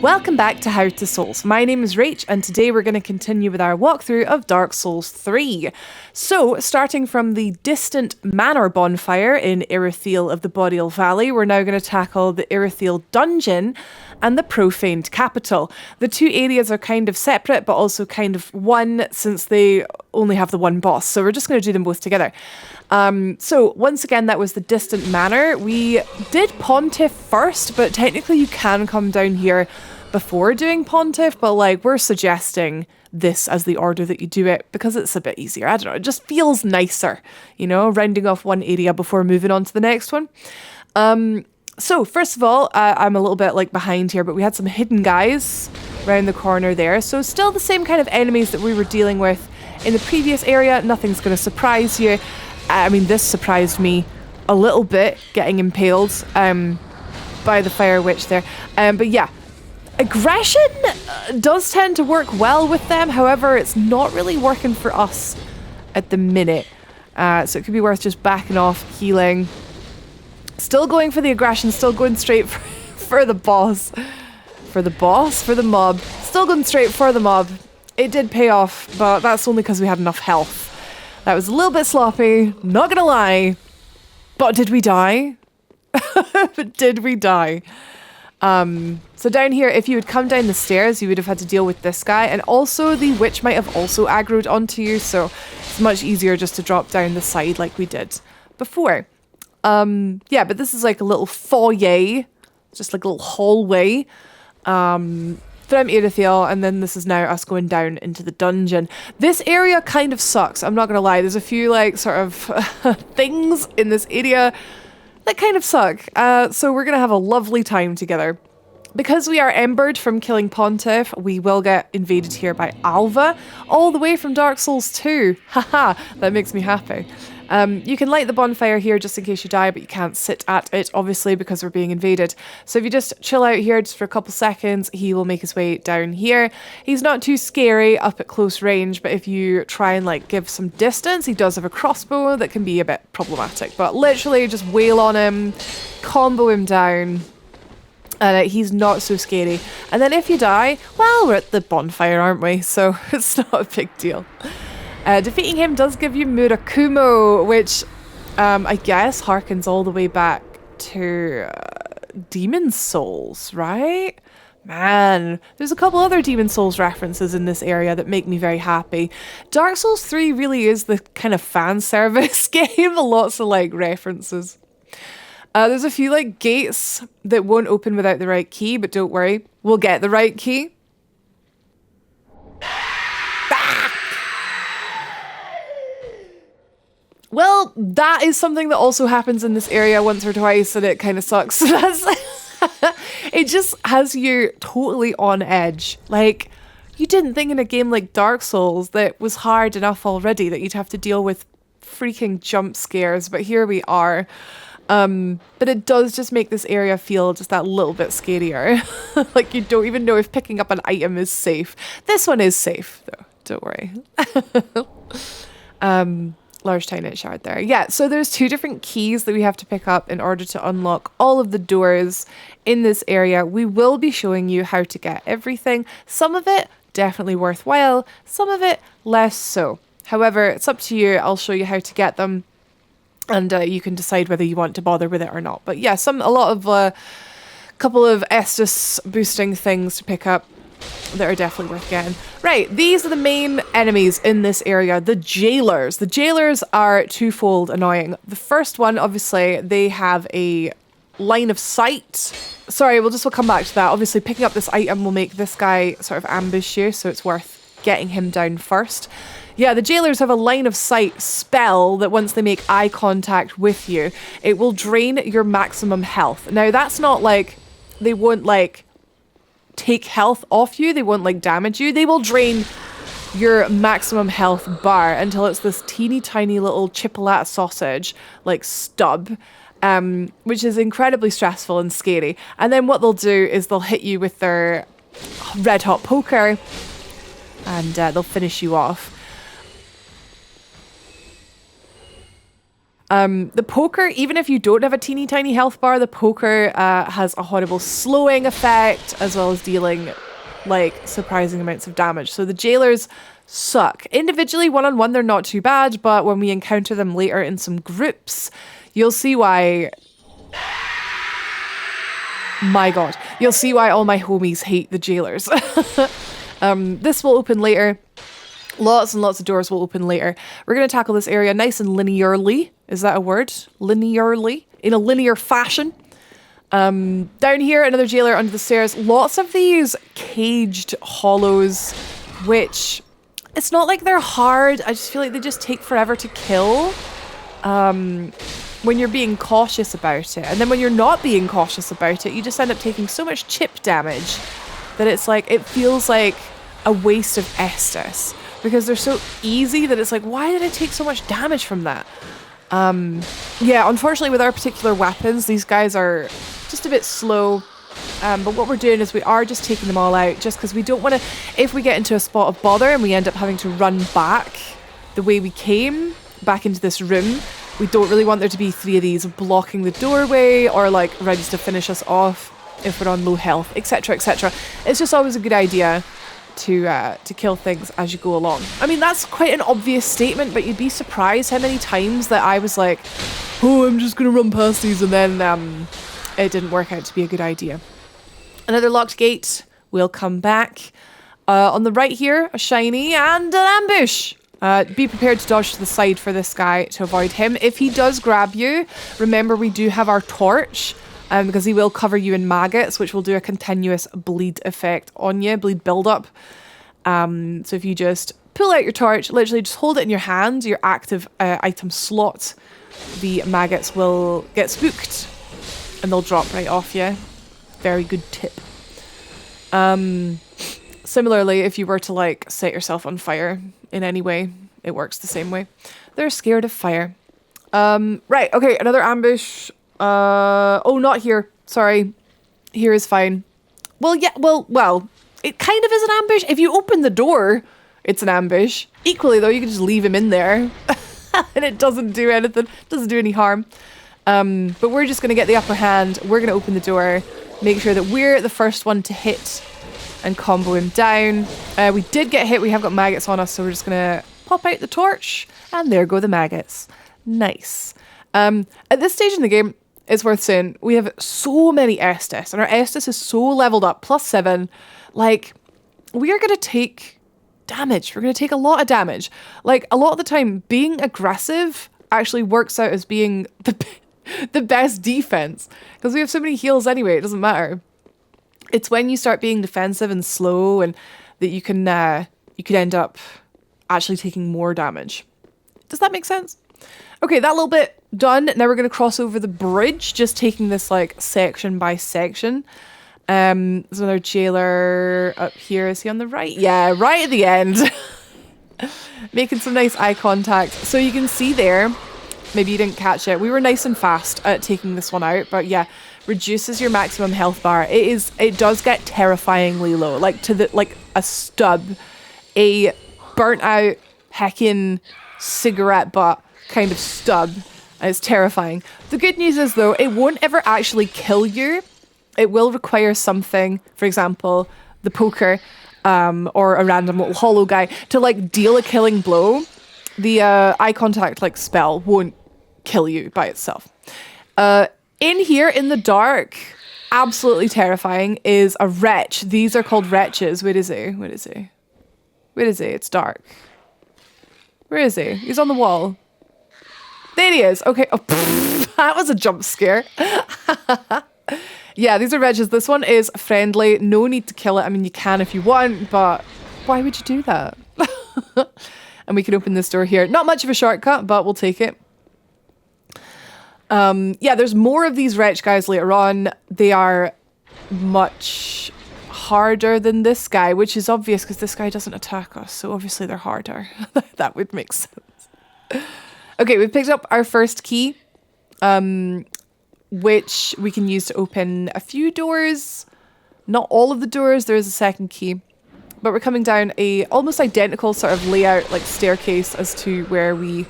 Welcome back to How to Souls. My name is Rach, and today we're going to continue with our walkthrough of Dark Souls 3. So, starting from the distant manor bonfire in Irithyll of the Boreal Valley, we're now going to tackle the Irithyll Dungeon and the Profaned Capital. The two areas are kind of separate, but also kind of one, since they only have the one boss. So we're just going to do them both together. So once again, that was the distant manor. We did Pontiff first, but technically you can come down here before doing Pontiff, but like we're suggesting this as the order that you do it because it's a bit easier. I don't know, it just feels nicer, you know, rounding off one area before moving on to the next one. So first of all, I'm a little bit like behind here, but we had some hidden guys around the corner there. So still the same kind of enemies that we were dealing with in the previous area. Nothing's going to surprise you. I mean, this surprised me a little bit, getting impaled by the fire witch there. But yeah, aggression does tend to work well with them. However, it's not really working for us at the minute. So it could be worth just backing off, healing. Still going for the aggression, still going straight for the boss. For the mob. Still going straight for the mob. It did pay off, but that's only because we had enough health. That was a little bit sloppy, not gonna lie. But did we die? Did we die? So down here, if you had come down the stairs, you would have had to deal with this guy. And also, the witch might have also aggroed onto you, so it's much easier just to drop down the side like we did before. Yeah, but this is like a little foyer, just like a little hallway. From Irithyll, and then this is now us going down into the dungeon. This area kind of sucks, I'm not gonna lie. There's a few like sort of things in this area that kind of suck. So we're gonna have a lovely time together. Because we are embered from killing Pontiff, we will get invaded here by Alva, all the way from Dark Souls 2. Haha, that makes me happy. You can light the bonfire here just in case you die, but you can't sit at it, obviously, because we're being invaded. So if you just chill out here just for a couple seconds, he will make his way down here. He's not too scary up at close range, but if you try and like give some distance, he does have a crossbow that can be a bit problematic. But literally just wail on him, combo him down, and he's not so scary. And then if you die, well, we're at the bonfire, aren't we? So it's not a big deal. Defeating him does give you Murakumo, which I guess harkens all the way back to Demon Souls, right? Man, there's a couple other Demon Souls references in this area that make me very happy. Dark Souls 3 really is the kind of fan service game, lots of like references. There's a few like gates that won't open without the right key, but don't worry, we'll get the right key. Well, that is something that also happens in this area once or twice, and it kind of sucks. It just has you totally on edge. Like, you didn't think in a game like Dark Souls that was hard enough already that you'd have to deal with freaking jump scares, but here we are. But it does just make this area feel just that little bit scarier. Like you don't even know if picking up an item is safe. This one is safe, though. Don't worry. Large Tynant Shard there. Yeah, so there's two different keys that we have to pick up in order to unlock all of the doors in this area. We will be showing you how to get everything. Some of it definitely worthwhile, some of it less so. However, it's up to you. I'll show you how to get them, and you can decide whether you want to bother with it or not. But yeah, couple of Estus boosting things to pick up that are definitely worth getting. Right, these are the main enemies in this area, the jailers. The jailers are twofold annoying. The first one, obviously, they have a line of sight. Sorry, we'll come back to that. Obviously, picking up this item will make this guy sort of ambush you, so it's worth getting him down first. Yeah, the jailers have a line of sight spell that once they make eye contact with you, it will drain your maximum health. Now, that's not like, they won't like take health off you, they won't like damage you, they will drain your maximum health bar until it's this teeny tiny little chipolata sausage like stub, which is incredibly stressful and scary. And then what they'll do is they'll hit you with their red hot poker and they'll finish you off. The poker, even if you don't have a teeny tiny health bar, the poker has a horrible slowing effect, as well as dealing like surprising amounts of damage. So the jailers suck. Individually, one-on-one, they're not too bad, but when we encounter them later in some groups, you'll see why... My god. You'll see why all my homies hate the jailers. This will open later. Lots and lots of doors will open later. We're going to tackle this area nice and linearly. Is that a word? Linearly? In a linear fashion. Down here, another jailer under the stairs. Lots of these caged hollows, which... It's not like they're hard. I just feel like they just take forever to kill. When you're being cautious about it. And then when you're not being cautious about it, you just end up taking so much chip damage that it's like, it feels like a waste of Estus. Because they're so easy that it's like, why did I take so much damage from that? Yeah, unfortunately with our particular weapons, these guys are just a bit slow. But what we're doing is we are just taking them all out just because we don't want to, if we get into a spot of bother and we end up having to run back the way we came back into this room, we don't really want there to be 3 of these blocking the doorway or like ready to finish us off if we're on low health, etc, etc. It's just always a good idea to kill things as you go along. I mean, that's quite an obvious statement, but you'd be surprised how many times that I was like, oh, I'm just going to run past these, and then it didn't work out to be a good idea. Another locked gate. We'll come back. On the right here, a shiny and an ambush. Be prepared to dodge to the side for this guy to avoid him. If he does grab you, remember we do have our torch, because he will cover you in maggots, which will do a continuous bleed effect on you, bleed build-up. So if you just pull out your torch, literally just hold it in your hand, your active item slot, the maggots will get spooked and they'll drop right off you. Very good tip. Similarly, if you were to like set yourself on fire in any way, it works the same way. They're scared of fire. Right, okay, another ambush. Oh, not here. Sorry. Here is fine. Well, yeah, well, it kind of is an ambush. If you open the door, it's an ambush. Equally, though, you can just leave him in there. And it doesn't do anything. Doesn't do any harm. But we're just going to get the upper hand. We're going to open the door. Make sure that we're the first one to hit and combo him down. We did get hit. We have got maggots on us, so we're just going to pop out the torch. And there go the maggots. Nice. At this stage in the game, it's worth saying, we have so many Estus, and our Estus is so leveled up, +7. Like, we are going to take damage. We're going to take a lot of damage. Like, a lot of the time, being aggressive actually works out as being the best defense. Because we have so many heals anyway, it doesn't matter. It's when you start being defensive and slow and that you could end up actually taking more damage. Does that make sense? Okay, that little bit done. Now we're going to cross over the bridge, just taking this like section by section. There's another jailer up here. Is he on the right? Yeah, right at the end. Making some nice eye contact. So you can see there, maybe you didn't catch it, we were nice and fast at taking this one out, but yeah, reduces your maximum health bar. It does get terrifyingly low, like to the a stub, a burnt out heckin' cigarette butt kind of stub. And it's terrifying. The good news is though, it won't ever actually kill you. It will require something, for example, the poker, or a random little hollow guy to like deal a killing blow. The eye contact like spell won't kill you by itself. In here in the dark, absolutely terrifying, is a wretch. These are called wretches. Where is he? Where is he? Where is he? It's dark. Where is he? He's on the wall. There he is. Okay. Oh, that was a jump scare. Yeah, these are wretches. This one is friendly. No need to kill it. I mean, you can if you want, but why would you do that? And we can open this door here. Not much of a shortcut, but we'll take it. Yeah, there's more of these wretch guys later on. They are much harder than this guy, which is obvious because this guy doesn't attack us. So obviously they're harder. That would make sense. Okay, we've picked up our first key, which we can use to open a few doors. Not all of the doors. There is a second key. But we're coming down a almost identical sort of layout, like staircase, as to where we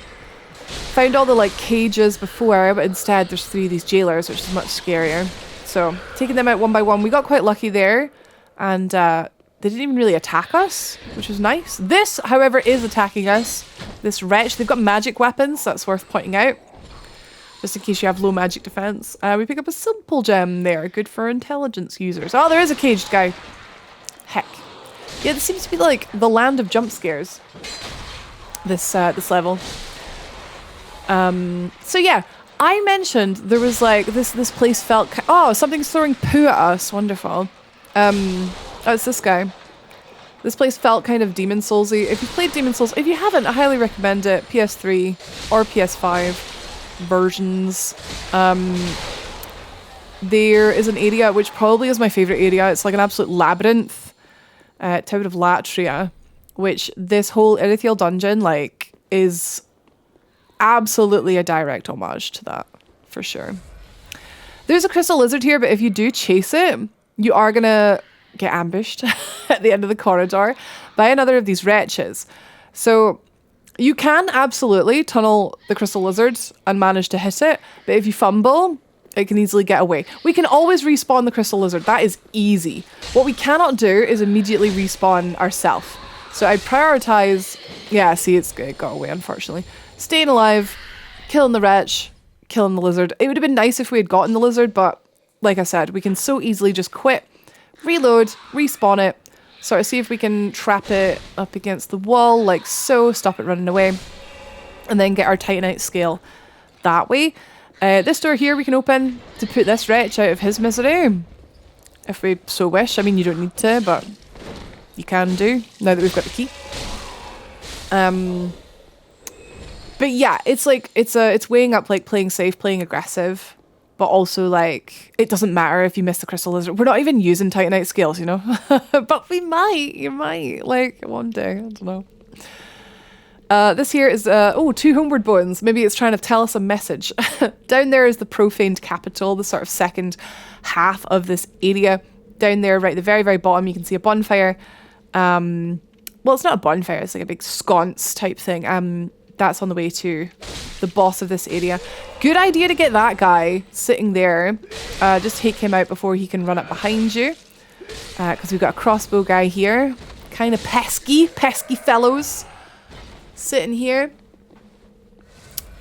Found all the like cages before, but instead there's 3 of these jailers, which is much scarier. So taking them out one by one. We got quite lucky there, and they didn't even really attack us, which was nice. This, however, is attacking us. This wretch. They've got magic weapons, that's worth pointing out. Just in case you have low magic defense. We pick up a simple gem there. Good for intelligence users. Oh, there is a caged guy. Heck. Yeah, this seems to be like the land of jump scares. This level. So yeah, I mentioned there was like this place felt oh, something's throwing poo at us. Wonderful. Oh, it's this guy. This place felt kind of Demon Soulsy. If you've played Demon Souls, if you haven't, I highly recommend it. PS3 or PS5 versions. There is an area which probably is my favorite area. It's like an absolute labyrinth, Tower of Latria, which this whole Irithyll Dungeon like is absolutely a direct homage to that, for sure. There's a crystal lizard here, but if you do chase it, you are gonna get ambushed at the end of the corridor by another of these wretches. So you can absolutely tunnel the crystal lizard and manage to hit it, but if you fumble, it can easily get away. We can always respawn the crystal lizard. That is easy. What we cannot do is immediately respawn ourselves. So I prioritize... Yeah, see, it got away, unfortunately. Staying alive, killing the wretch, killing the lizard. It would have been nice if we had gotten the lizard, but like I said, we can so easily just quit, reload, respawn it, sort of see if we can trap it up against the wall, like so, stop it running away, and then get our Titanite scale that way. This door here we can open to put this wretch out of his misery, if we so wish. I mean, you don't need to, but you can do, now that we've got the key. But yeah, it's like, it's weighing up like playing safe, playing aggressive, but also like, it doesn't matter if you miss the crystal lizard. We're not even using Titanite scales, you know? But we might, you might, like one day, I don't know. This here is, 2 homeward bones. Maybe it's trying to tell us a message. Down there is the Profaned Capital, the sort of second half of this area. Down there, right at the very, very bottom, you can see a bonfire. Well, it's not a bonfire, it's like a big sconce type thing. That's on the way to the boss of this area. Good idea to get that guy sitting there. Just take him out before he can run up behind you. Because we've got a crossbow guy here. Kind of pesky fellows. Sitting here.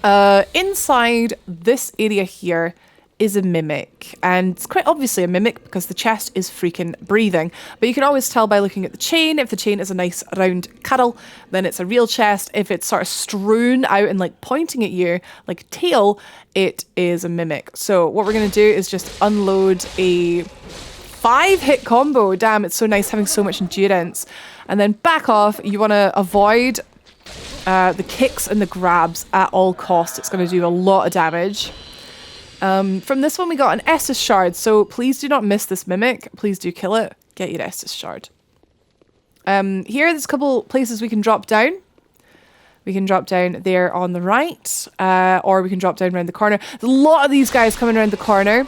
Inside this area here is a mimic, and it's quite obviously a mimic because the chest is freaking breathing, but you can always tell by looking at the chain. If the chain is a nice round cuddle, then it's a real chest. If it's sort of strewn out and like pointing at you like a tail, it is a mimic. So what we're going to do is just unload a 5-hit combo. Damn, it's so nice having so much endurance. And then back off. You want to avoid the kicks and the grabs at all costs. It's going to do a lot of damage. From this one we got an Estus shard, so please do not miss this mimic. Please do kill it. Get your Estus shard. Here there's a couple places we can drop down. We can drop down there on the right, or we can drop down around the corner. There's a lot of these guys coming around the corner.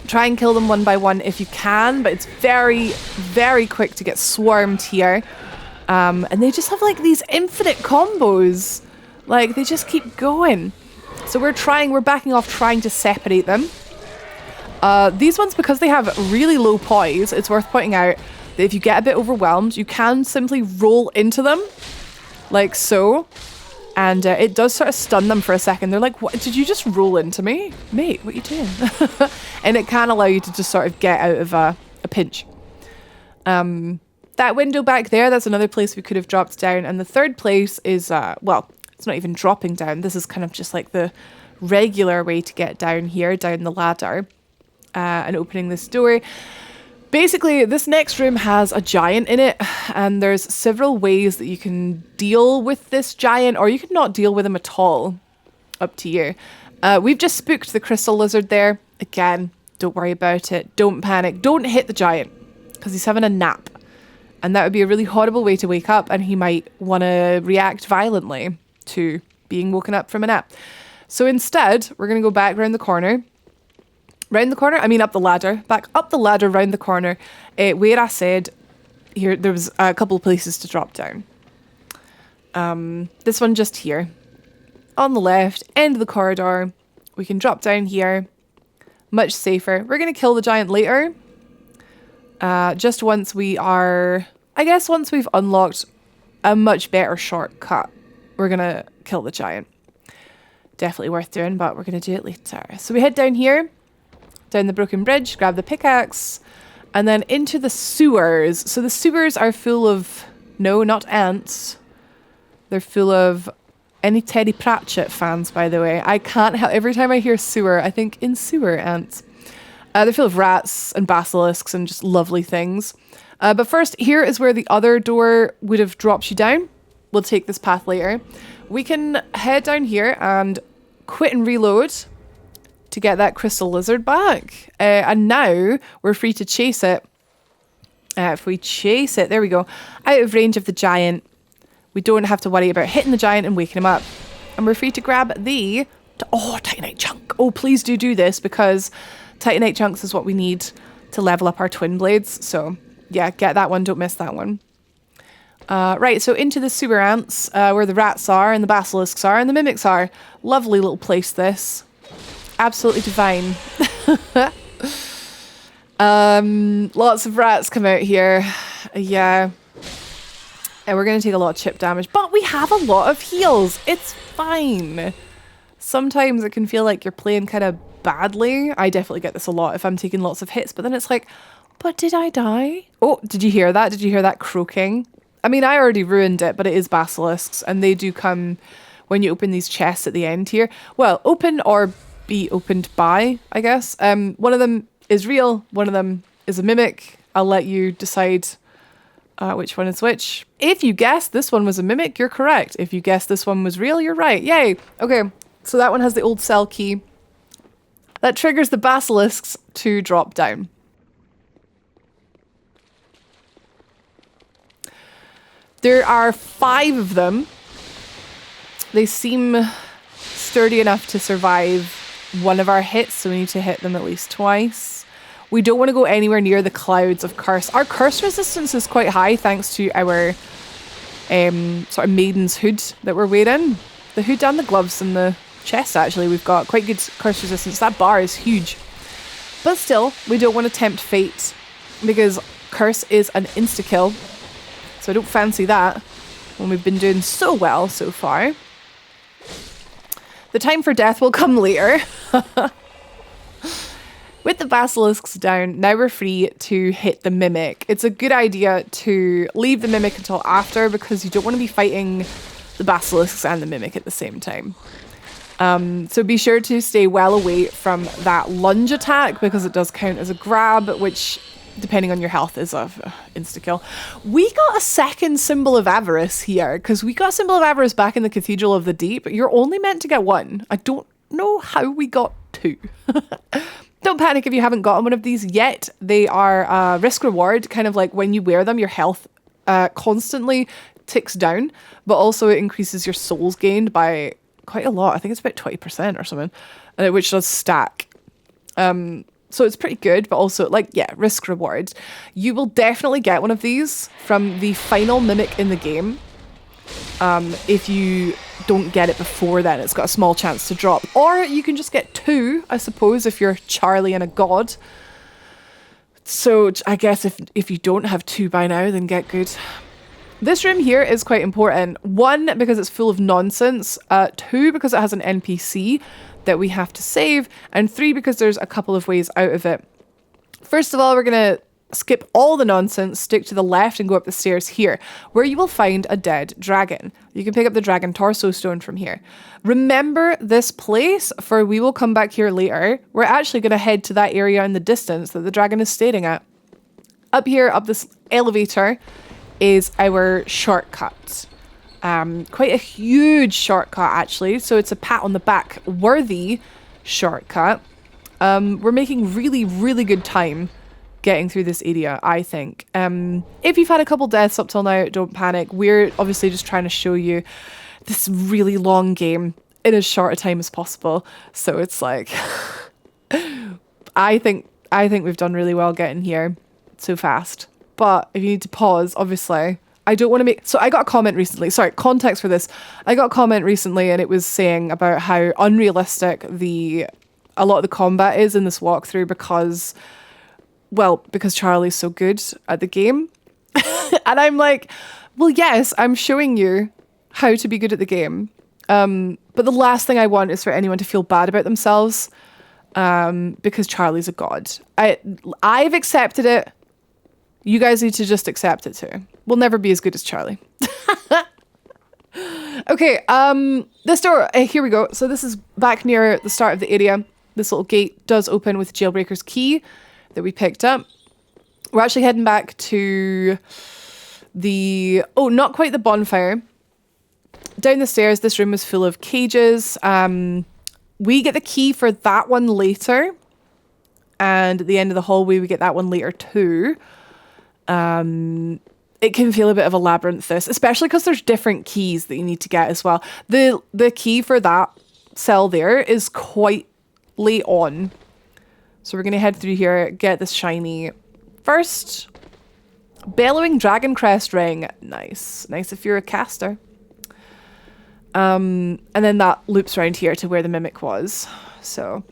Try and kill them one by one if you can, but it's very, very quick to get swarmed here. And they just have like these infinite combos. Like they just keep going. So we're backing off trying to separate them. These ones, because they have really low poise, it's worth pointing out that if you get a bit overwhelmed, you can simply roll into them, like so. And it does sort of stun them for a second. They're like, what, did you just roll into me? Mate, what are you doing? And it can allow you to just sort of get out of a pinch. That window back there, that's another place we could have dropped down. And the third place is, well, it's not even dropping down. This is kind of just like the regular way to get down here, down the ladder, and opening this door. Basically, this next room has a giant in it, and there's several ways that you can deal with this giant, or you can not deal with him at all. Up to you. We've just spooked the crystal lizard there. Again, don't worry about it. Don't panic. Don't hit the giant, because he's having a nap. And that would be a really horrible way to wake up, and he might want to react violently to being woken up from a nap. So instead, we're going to go back round the corner. Round the corner? I mean up the ladder. Back up the ladder, round the corner. Where I said here there was a couple of places to drop down. This one just here. on the left, end of the corridor. We can drop down here. Much safer. We're going to kill the giant later. Just once we are... I guess once we've unlocked a much better shortcut, we're going to kill the giant. Definitely worth doing, but we're going to do it later. So we head down here, down the broken bridge, grab the pickaxe, and then into the sewers. So the sewers are full of... No, not ants. They're full of... Any Teddy Pratchett fans, by the way. I can't help... Every time I hear sewer, I think in sewer ants. They're full of rats and basilisks and just lovely things. But first, here is where the other door would have dropped you down. We'll take this path later. We can head down here and quit and reload to get that crystal lizard back. And now we're free to chase it. If we chase it, there we go, out of range of the giant, we don't have to worry about hitting the giant and waking him up. And we're free to grab the... Oh, Titanite chunk. Oh, please do this, because Titanite chunks is what we need to level up our twin blades. So, yeah, get that one. Don't miss that one. Right, so into the sewer ants, where the rats are and the basilisks are and the mimics are. Lovely little place, this. Absolutely divine. Lots of rats come out here. Yeah. And we're going to take a lot of chip damage, but we have a lot of heals. It's fine. Sometimes it can feel like you're playing kind of badly. I definitely get this a lot if I'm taking lots of hits, but then it's like, but did I die? Oh, did you hear that? Did you hear that croaking? I mean, I already ruined it, but it is basilisks, and they do come when you open these chests at the end here. Well, open or be opened by, I guess. One of them is real. One of them is a mimic. I'll let you decide which one is which. If you guess this one was a mimic, you're correct. If you guess this one was real, you're right. Yay. Okay, so that one has the old cell key. That triggers the basilisks to drop down. There are 5 of them. They seem sturdy enough to survive one of our hits, so we need to hit them at least twice. We don't want to go anywhere near the clouds of curse. Our curse resistance is quite high thanks to our sort of maiden's hood that we're wearing. The hood and the gloves and the chest, actually, we've got quite good curse resistance. That bar is huge. But still, we don't want to tempt fate because curse is an insta-kill. So I don't fancy that when we've been doing so well so far. The time for death will come later. With the basilisks down, now we're free to hit the mimic. It's a good idea to leave the mimic until after because you don't want to be fighting the basilisks and the mimic at the same time. So be sure to stay well away from that lunge attack because it does count as a grab, which, depending on your health, is a insta-kill. We got a second symbol of avarice here because we got a symbol of avarice back in the Cathedral of the Deep. You're only meant to get 1. I don't know how we got 2. Don't panic if you haven't gotten one of these yet. They are risk reward, kind of like when you wear them, your health constantly ticks down, but also it increases your souls gained by quite a lot. I think it's about 20% or something, which does stack. So it's pretty good, but also, like, yeah, risk reward. You will definitely get one of these from the final mimic in the game. If you don't get it before then, it's got a small chance to drop. Or you can just get 2, I suppose, if you're Charlie and a god. So I guess if you don't have 2 by now, then get good. This room here is quite important. 1, because it's full of nonsense. 2, because it has an NPC that we have to save. And 3, because there's a couple of ways out of it. First of all, we're going to skip all the nonsense, stick to the left and go up the stairs here, where you will find a dead dragon. You can pick up the dragon torso stone from here. Remember this place, for we will come back here later. We're actually going to head to that area in the distance that the dragon is staring at. Up here, up this elevator, is our shortcut. Quite a huge shortcut, actually. So it's a pat on the back worthy shortcut. We're making really, really good time getting through this area, I think. If you've had a couple deaths up till now, don't panic. We're obviously just trying to show you this really long game in as short a time as possible. So it's like, I think we've done really well getting here so fast. But if you need to pause, obviously, I don't want to make... So I got a comment recently. Sorry, context for this. I got a comment recently and it was saying about how unrealistic a lot of the combat is in this walkthrough because Charlie's so good at the game. And I'm like, well, yes, I'm showing you how to be good at the game. But the last thing I want is for anyone to feel bad about themselves because Charlie's a god. I've accepted it. You guys need to just accept it too. We'll never be as good as Charlie. Okay, this door, here we go. So this is back near the start of the area. This little gate does open with Jailbreaker's key that we picked up. We're actually heading back to not quite the bonfire. Down the stairs, this room was full of cages. We get the key for that one later. And at the end of the hallway, we get that one later too. It can feel a bit of a labyrinth, this, especially because there's different keys that you need to get as well. The key for that cell there is quite late on. So we're going to head through here, get this shiny first. Bellowing Dragon Crest ring. Nice. Nice if you're a caster. And then that loops around here to where the mimic was. So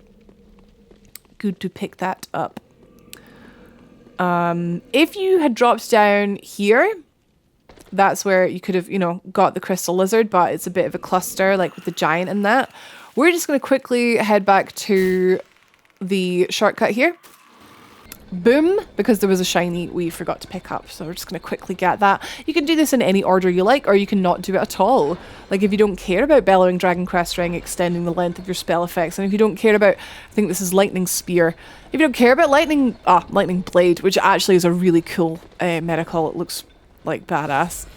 good to pick that up. If you had dropped down here, that's where you could have, got the crystal lizard, but it's a bit of a cluster, like with the giant and that. We're just going to quickly head back to the shortcut here. Boom, because there was a shiny we forgot to pick up. So we're just going to quickly get that. You can do this in any order you like, or you can not do it at all. Like if you don't care about Bellowing Dragon Crest Ring extending the length of your spell effects, and if you don't care about, I think this is Lightning Spear. If you don't care about Lightning Blade, which actually is a really cool medical, it looks like badass.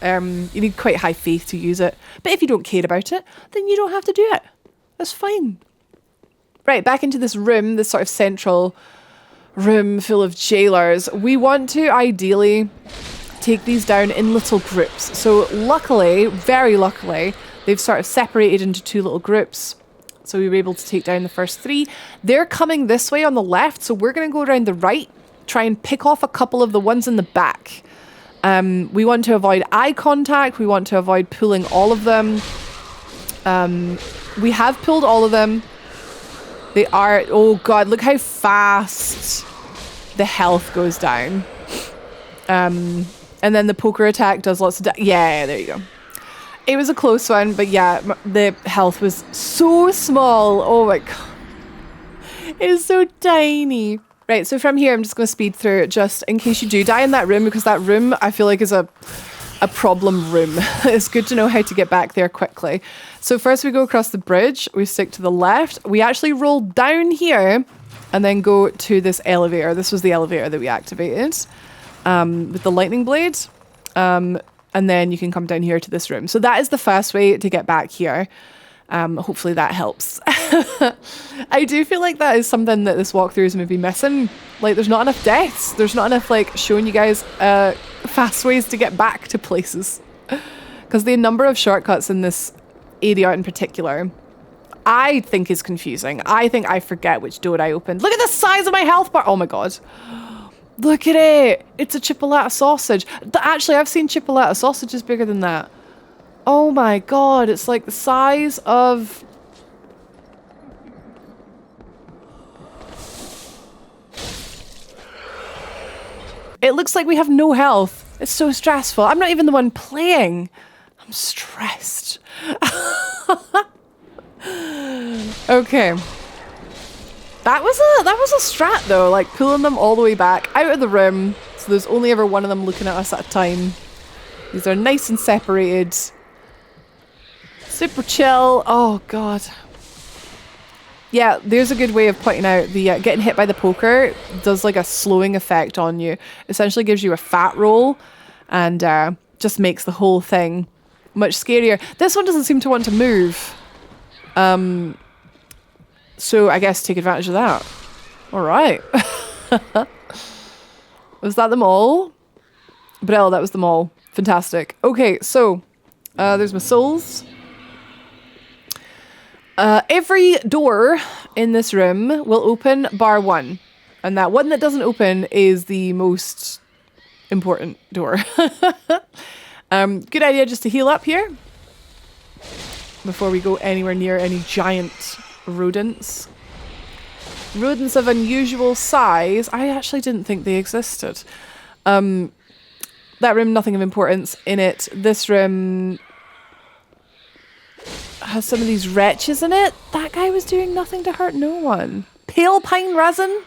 You need quite high faith to use it. But if you don't care about it, then you don't have to do it. That's fine. Right, back into this room, this sort of central room full of jailers. We want to ideally take these down in little groups. So luckily, very luckily, they've sort of separated into two little groups. So we were able to take down the first three. They're coming this way on the left, so we're going to go around the right, try and pick off a couple of the ones in the back. We want to avoid eye contact. We want to avoid pulling all of them. We have pulled all of them. They are... Oh, God. Look how fast the health goes down. And then the poker attack does lots of... Yeah, there you go. It was a close one, but yeah, the health was so small. Oh, my God. It is so tiny. Right, so from here, I'm just going to speed through it just in case you do die in that room, because that room, I feel like, is a problem room. It's good to know how to get back there quickly. So first we go across the bridge, we stick to the left, we actually roll down here and then go to this elevator. This was the elevator that we activated with the lightning blade. And then you can come down here to this room. So that is the fast way to get back here. Hopefully that helps. I do feel like that is something that this walkthrough is maybe missing. Like there's not enough deaths. There's not enough like showing you guys fast ways to get back to places. Because the number of shortcuts in this area in particular, I think is confusing. I think I forget which door I opened. Look at the size of my health bar. Oh my God. Look at it. It's a chipolata sausage. Actually, I've seen chipolata sausages bigger than that. Oh my God. It's like the size of... It looks like we have no health. It's so stressful. I'm not even the one playing. I'm stressed. Okay. That was a strat though, like pulling them all the way back out of the room. So there's only ever one of them looking at us at a time. These are nice and separated. Super chill. Oh God. Yeah, there's a good way of pointing out the getting hit by the poker does like a slowing effect on you. Essentially gives you a fat roll and just makes the whole thing much scarier. This one doesn't seem to want to move. So I guess take advantage of that. All right. Was that them all? Brill, that was them all. Fantastic. Okay, so there's my souls. Every door in this room will open bar one. And that one that doesn't open is the most important door. Good idea just to heal up here before we go anywhere near any giant rodents. Rodents of unusual size. I actually didn't think they existed. That room, nothing of importance in it. This room has some of these wretches in it. That guy was doing nothing to hurt no one. Pale pine resin.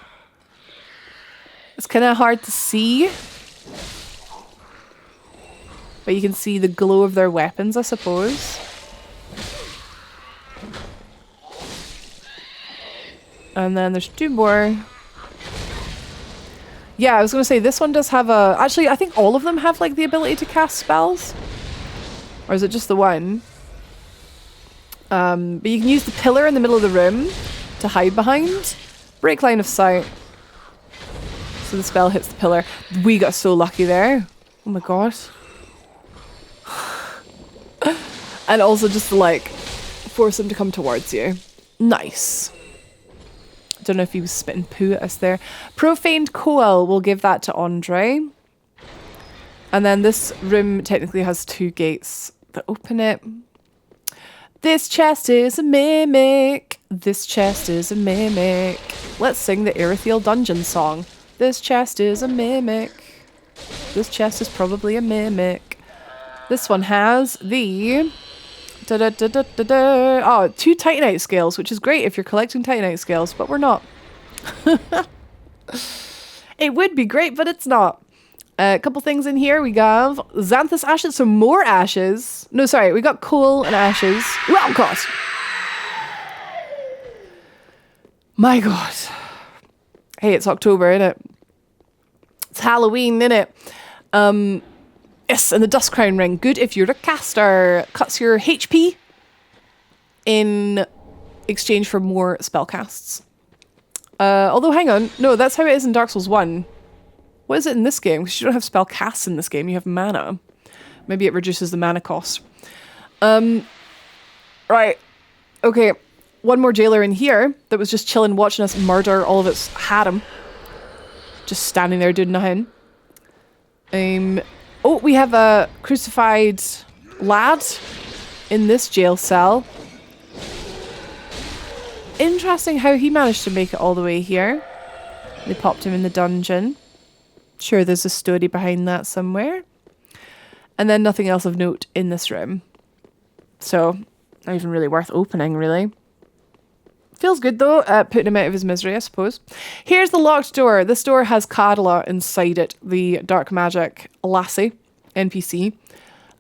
It's kind of hard to see. But you can see the glow of their weapons, I suppose. And then there's 2 more. Yeah, I was going to say, this one does have a... Actually, I think all of them have, like, the ability to cast spells. Or is it just the one? But you can use the pillar in the middle of the room to hide behind. Break line of sight. So the spell hits the pillar. We got so lucky there. Oh my god. And also just to, like, force him to come towards you. Nice. Don't know if he was spitting poo at us there. Profaned Capital, we'll give that to Andre. And then this room technically has 2 gates that open it. This chest is a mimic. This chest is a mimic. Let's sing the Irithyll Dungeon song. This chest is a mimic. This chest is probably a mimic. This one has the... Oh, 2 Titanite scales, which is great if you're collecting Titanite scales, but we're not. It would be great, but it's not. A couple things in here. We have Xanthus ashes, so more ashes. No, sorry, we got coal and ashes. Oh, God. My God. Hey, it's October, innit? It's Halloween, innit? Yes, and the Dust Crown Ring. Good if you're a caster. Cuts your HP in exchange for more spell casts. Although, hang on. No, that's how it is in Dark Souls 1. What is it in this game? Because you don't have spell casts in this game. You have mana. Maybe it reduces the mana cost. Right. Okay. One more jailer in here that was just chilling watching us murder all of its harem. Just standing there doing nothing. Oh, we have a crucified lad in this jail cell. Interesting how he managed to make it all the way here. They popped him in the dungeon. Sure, there's a story behind that somewhere. And then nothing else of note in this room. So, not even really worth opening, really. Feels good, though, putting him out of his misery, I suppose. Here's the locked door. This door has Karla inside it, the dark magic lassie NPC.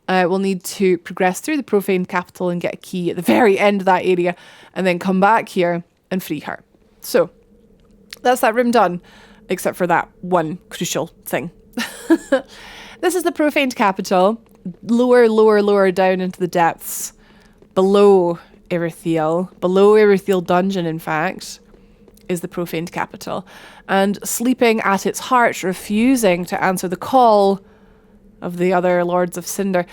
We'll need to progress through the Profaned Capital and get a key at the very end of that area, and then come back here and free her. So, that's that room done, except for that one crucial thing. This is the Profaned Capital. Lower, lower, lower down into the depths. Below Irithyll Dungeon, in fact, is the Profaned Capital. And sleeping at its heart, refusing to answer the call of the other Lords of Cinder,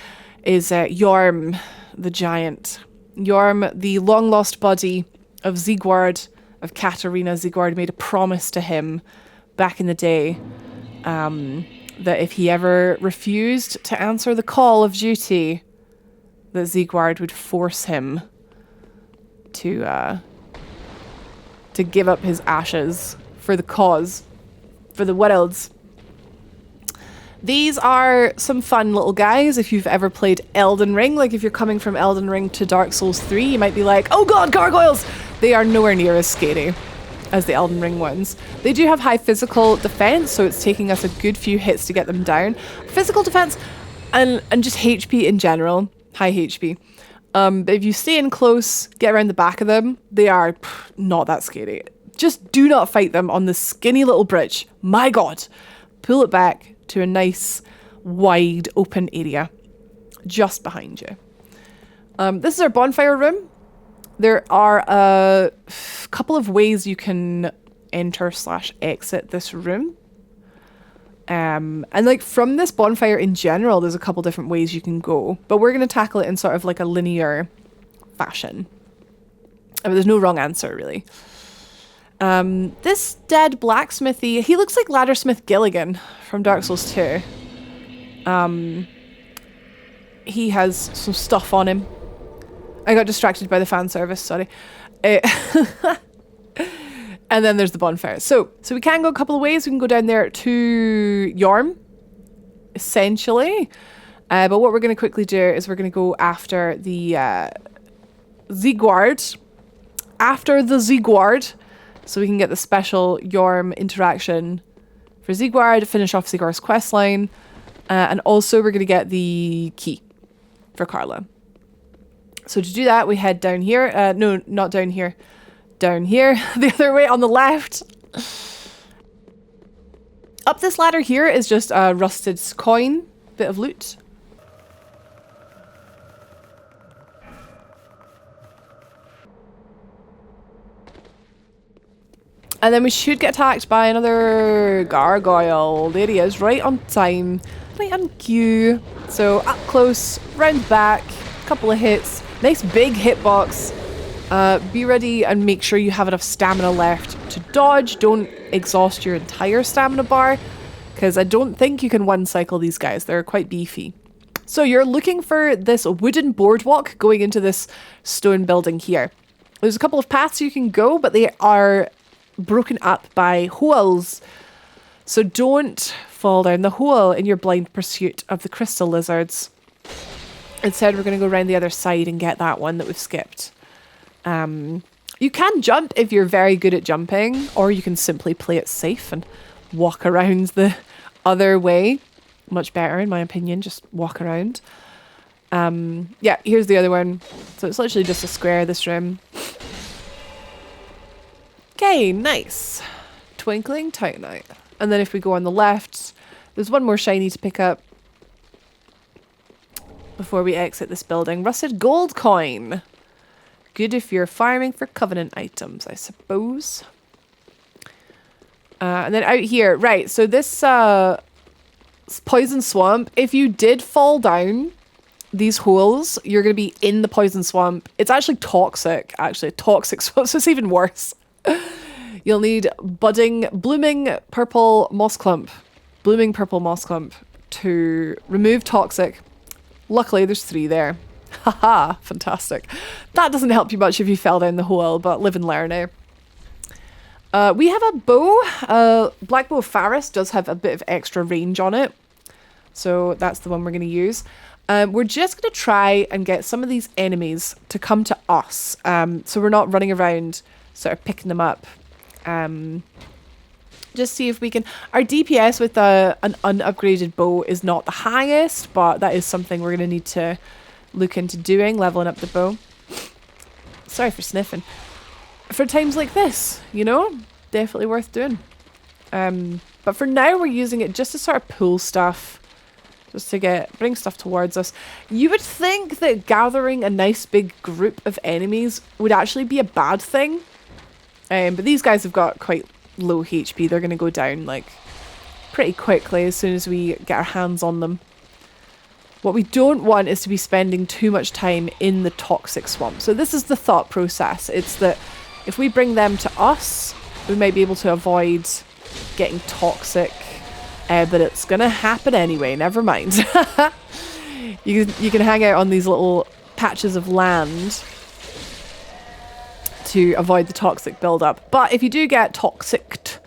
is Yhorm the Giant. Yhorm, the long-lost body of Siegward, of Katarina. Siegward made a promise to him back in the day that if he ever refused to answer the call of duty, that Siegward would force him to give up his ashes for the cause, for the worlds. These are some fun little guys. If you've ever played Elden Ring, like if you're coming from Elden Ring to Dark Souls 3, you might be like, oh god, gargoyles! They are nowhere near as scary as the Elden Ring ones. They do have high physical defense, so it's taking us a good few hits to get them down. Physical defense and just HP in general, high HP. But if you stay in close, get around the back of them, they are not that scary. Just do not fight them on the skinny little bridge. My god. Pull it back to a nice, wide, open area just behind you. This is our bonfire room. There are a couple of ways you can enter/exit this room. And like from this bonfire in general, there's a couple different ways you can go, but we're going to tackle it in sort of like a linear fashion. I mean, there's no wrong answer, really. This dead blacksmithy, he looks like Laddersmith Gilligan from Dark Souls 2. he has some stuff on him. I got distracted by the fan service, sorry. And then there's the bonfires. So we can go a couple of ways. We can go down there to Yhorm, essentially. But what we're going to quickly do is we're going to go after the Siegward. After the Siegward. So we can get the special Yhorm interaction for Siegward, finish off Siegward's questline. And also we're going to get the key for Karla. So to do that, we head down here. No, not down here. Down here. The other way on the left. Up this ladder here is just a rusted coin. Bit of loot. And then we should get attacked by another gargoyle. There he is, right on time. Right on cue. So up close, round back, couple of hits. Nice big hitbox. Be ready and make sure you have enough stamina left to dodge. Don't exhaust your entire stamina bar, because I don't think you can one cycle these guys. They're quite beefy. So you're looking for this wooden boardwalk going into this stone building here. There's a couple of paths you can go, but they are broken up by holes. So don't fall down the hole in your blind pursuit of the crystal lizards. Instead, we're going to go around the other side and get that one that we've skipped. You can jump if you're very good at jumping, or you can simply play it safe and walk around the other way. Much better, in my opinion, just walk around. Yeah, here's the other one. So it's literally just a square, this room. Okay, nice. Twinkling Titanite. And then if we go on the left, there's one more shiny to pick up before we exit this building. Rusted gold coin. Good if you're farming for covenant items, I suppose. And then out here, right, so this poison swamp, if you did fall down these holes, you're going to be in the poison swamp. It's actually toxic, toxic swamp, so it's even worse. You'll need blooming purple moss clump to remove toxic. Luckily, there's 3 there. Haha, fantastic. That doesn't help you much if you fell down the hole, but live and learn now. We have a bow. Black Bow of Faris does have a bit of extra range on it. So that's the one we're going to use. We're just going to try and get some of these enemies to come to us. So we're not running around sort of picking them up. Just see if we can... Our DPS with an unupgraded bow is not the highest, but that is something we're going to need to look into doing, leveling up the bow. Sorry for sniffing. For times like this, you know? Definitely worth doing. But for now, we're using it just to sort of pull stuff. Just to bring stuff towards us. You would think that gathering a nice big group of enemies would actually be a bad thing. But these guys have got quite low HP. They're going to go down like pretty quickly as soon as we get our hands on them. What we don't want is to be spending too much time in the toxic swamp. So this is the thought process. It's that if we bring them to us, we might be able to avoid getting toxic. But it's going to happen anyway. Never mind. You can hang out on these little patches of land to avoid the toxic buildup. But if you do get toxicked,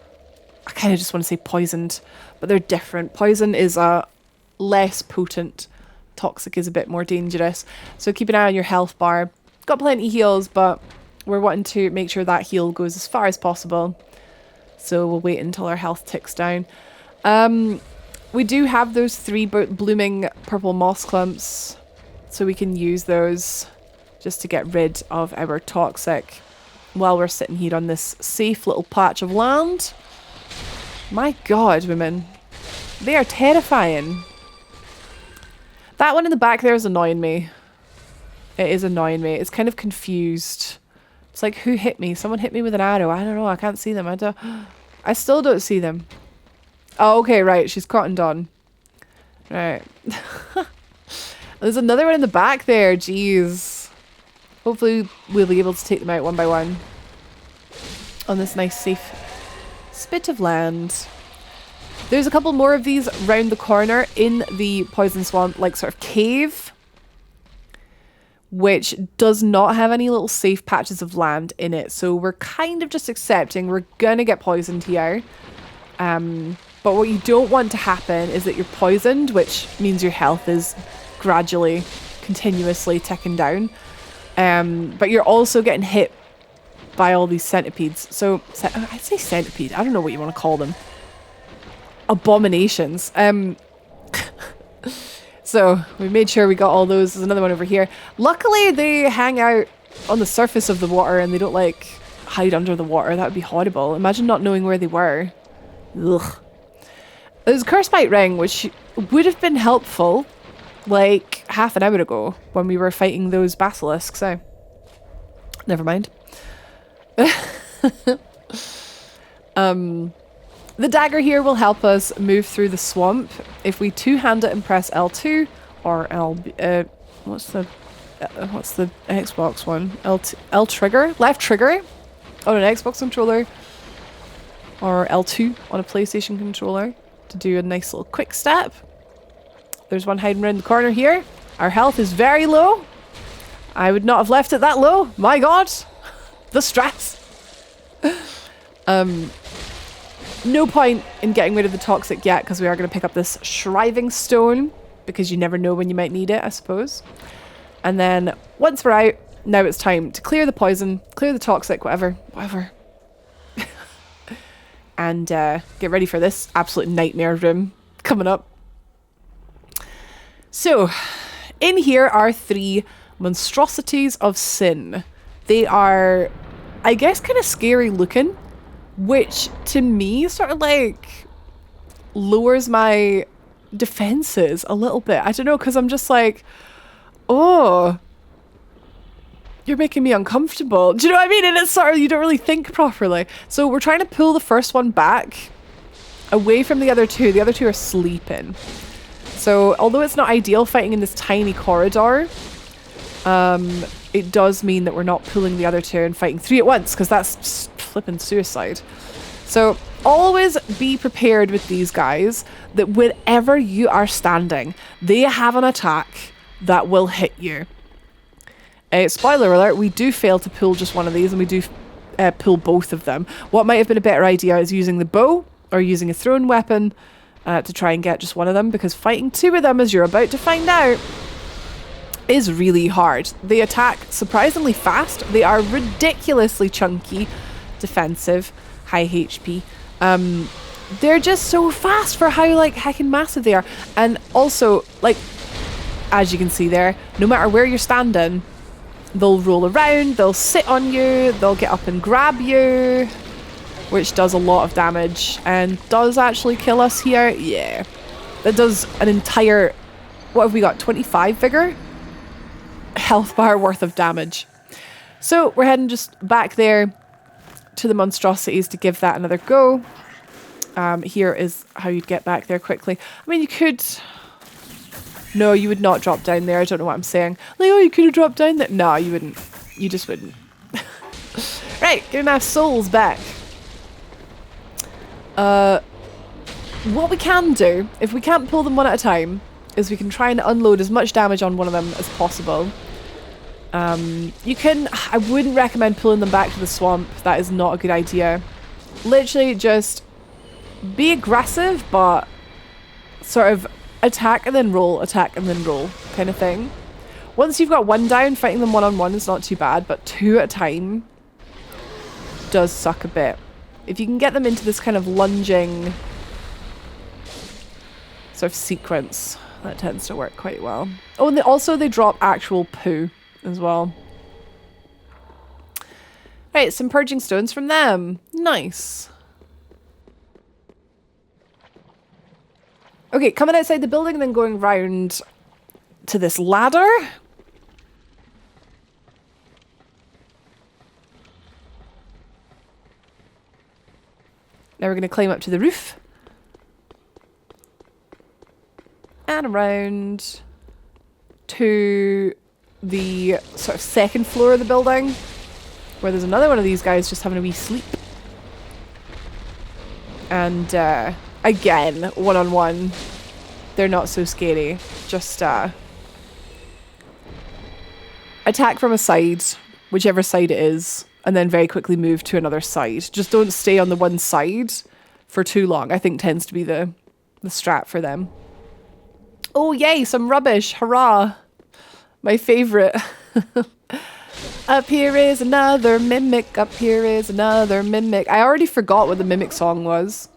I kind of just want to say poisoned, but they're different. Poison is a less potent. Toxic is a bit more dangerous. So keep an eye on your health bar. Got plenty heals, but we're wanting to make sure that heal goes as far as possible. So we'll wait until our health ticks down. We do have those 3 blooming purple moss clumps, so we can use those just to get rid of our toxic while we're sitting here on this safe little patch of land. My god, women. They are terrifying. That one in the back there is annoying me. It is annoying me. It's kind of confused. It's like, who hit me? Someone hit me with an arrow. I don't know. I can't see them. I still don't see them. Oh, okay, right. She's cottoned on. Right. There's another one in the back there. Jeez. Hopefully we'll be able to take them out one by one. On this nice safe spit of land. There's a couple more of these round the corner in the poison swamp, like sort of cave. which does not have any little safe patches of land in it. So we're kind of just accepting we're going to get poisoned here. But what you don't want to happen is that you're poisoned, which means your health is gradually, continuously ticking down. But you're also getting hit by all these centipedes. So, I'd say centipede. I don't know what you want to call them. Abominations. So, we made sure we got all those. There's another one over here. Luckily, they hang out on the surface of the water and they don't, like, hide under the water. That would be horrible. Imagine not knowing where they were. Ugh. There's a curse bite ring, which would have been helpful, like, half an hour ago when we were fighting those basilisks. So, never mind. The dagger here will help us move through the swamp. If we two-hand it and press L2 or what's the Xbox one? L trigger? Left trigger on an Xbox controller or L2 on a PlayStation controller to do a nice little quick step. There's one hiding around the corner here. Our health is very low. I would not have left it that low. My god. The stress. No point in getting rid of the toxic yet because we are going to pick up this shriving stone because you never know when you might need it, I suppose. And then once we're out, now it's time to clear the poison, clear the toxic, whatever. And get ready for this absolute nightmare room coming up. So, in here are 3 monstrosities of sin. They are, I guess, kind of scary looking, which to me sort of like lowers my defenses a little bit. I don't know, because I'm just like, oh, you're making me uncomfortable. Do you know what I mean? And it's sort of, you don't really think properly. So we're trying to pull the first one back away from the other 2. The other 2 are sleeping. So although it's not ideal fighting in this tiny corridor, it does mean that we're not pulling the other 2 and fighting 3 at once, because that's flipping suicide. So always be prepared with these guys that wherever you are standing, they have an attack that will hit you. Spoiler alert, we do fail to pull just one of these, and we do pull both of them. What might have been a better idea is using the bow or using a thrown weapon to try and get just one of them, because fighting 2 of them, as you're about to find out, is really hard. They attack surprisingly fast. They are ridiculously chunky, defensive, high HP. They're just so fast for how like heckin' massive they are. And also, like, as you can see there, no matter where you're standing, they'll roll around, they'll sit on you, they'll get up and grab you, which does a lot of damage and does actually kill us here. Yeah, that does an entire, what have we got, 25 vigor? Health bar worth of damage. So we're heading just back there to the monstrosities to give that another go. Here is how you'd get back there quickly. I mean, you could... No, you would not drop down there. I don't know what I'm saying. Like, oh, you could have dropped down there. No, you wouldn't. You just wouldn't. Right, getting our souls back. What we can do, if we can't pull them one at a time, is we can try and unload as much damage on one of them as possible. You can... I wouldn't recommend pulling them back to the swamp. That is not a good idea. Literally just be aggressive, but sort of attack and then roll, attack and then roll kind of thing. Once you've got one down, fighting them one-on-one is not too bad, but 2 at a time does suck a bit. If you can get them into this kind of lunging sort of sequence, that tends to work quite well. Oh, and they drop actual poo as well. Right, some purging stones from them. Nice. Okay, coming outside the building and then going round to this ladder. Now we're going to climb up to the roof. And around to the sort of second floor of the building, where there's another one of these guys just having a wee sleep. And again, one-on-one, they're not so scary. Just attack from a side, whichever side it is, and then very quickly move to another side. Just don't stay on the one side for too long, I think tends to be the strat for them. Oh yay, some rubbish, hurrah. My favourite. Up here is another mimic, up here is another mimic. I already forgot what the mimic song was.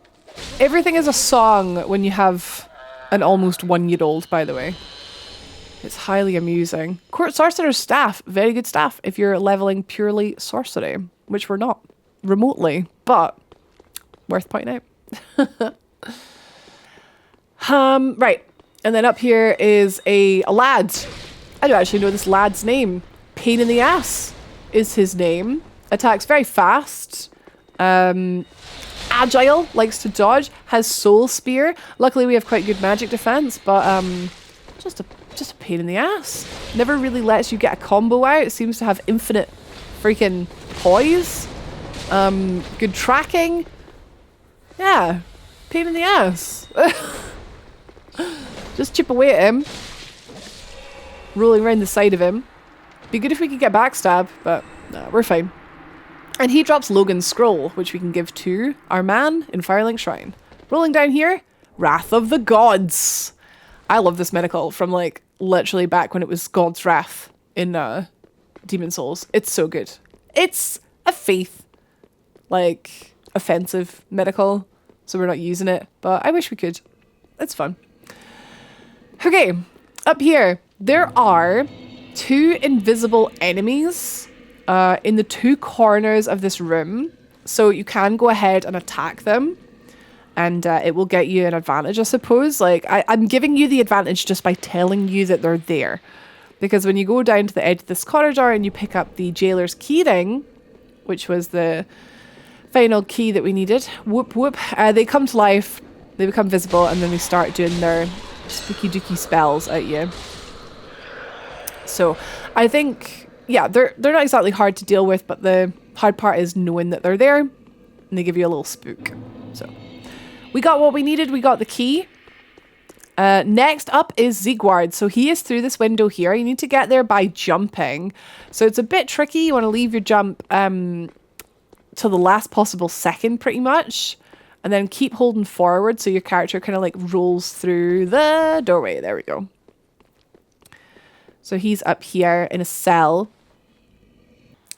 Everything is a song when you have an almost 1-year-old, by the way. It's highly amusing. Court Sorcerer's Staff, very good staff if you're leveling purely sorcery, which we're not remotely, but worth pointing out. Right, and then up here is a lad. I don't actually know this lad's name. Pain in the Ass is his name. Attacks very fast. Agile, likes to dodge, has Soul Spear. Luckily we have quite good magic defense, but just a pain in the ass. Never really lets you get a combo out. It seems to have infinite freaking poise. Good tracking. Yeah, pain in the ass. Just chip away at him. Rolling around the side of him. Be good if we could get backstab, but nah, we're fine. And he drops Logan's Scroll, which we can give to our man in Firelink Shrine. Rolling down here, Wrath of the Gods. I love this medical from like literally back when it was God's Wrath in Demon Souls. It's so good. It's a faith, like, offensive medical, so we're not using it, but I wish we could. It's fun. Okay, up here, there are 2 invisible enemies in the 2 corners of this room, so you can go ahead and attack them, and it will get you an advantage, I suppose. Like, I'm giving you the advantage just by telling you that they're there, because when you go down to the edge of this corridor and you pick up the Jailer's Keyring, which was the final key that we needed, whoop whoop, they come to life, they become visible, and then they start doing their spooky dooky spells at you. So I think, yeah, they're not exactly hard to deal with, but the hard part is knowing that they're there, and they give you a little spook. So we got what we needed, we got the key. Next up is Siegward. So he is through this window here. You need to get there by jumping. So it's a bit tricky. You want to leave your jump till the last possible second, pretty much. And then keep holding forward so your character kind of like rolls through the doorway. There we go. So he's up here in a cell.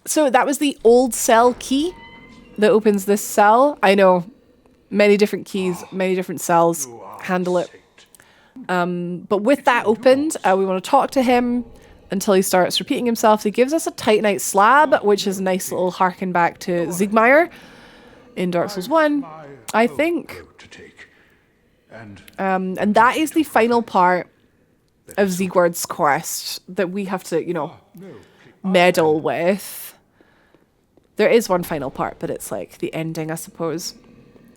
So that was the old cell key that opens this cell. I know, many different keys, many different cells handle it. But with that opened, we want to talk to him until he starts repeating himself. He gives us a Titanite slab, which is a nice little harken back to Siegmeyer in Dark Souls 1, I think. And that is the final part of Siegward's quest that we have to, you know, meddle with. There is one final part, but it's like the ending, I suppose.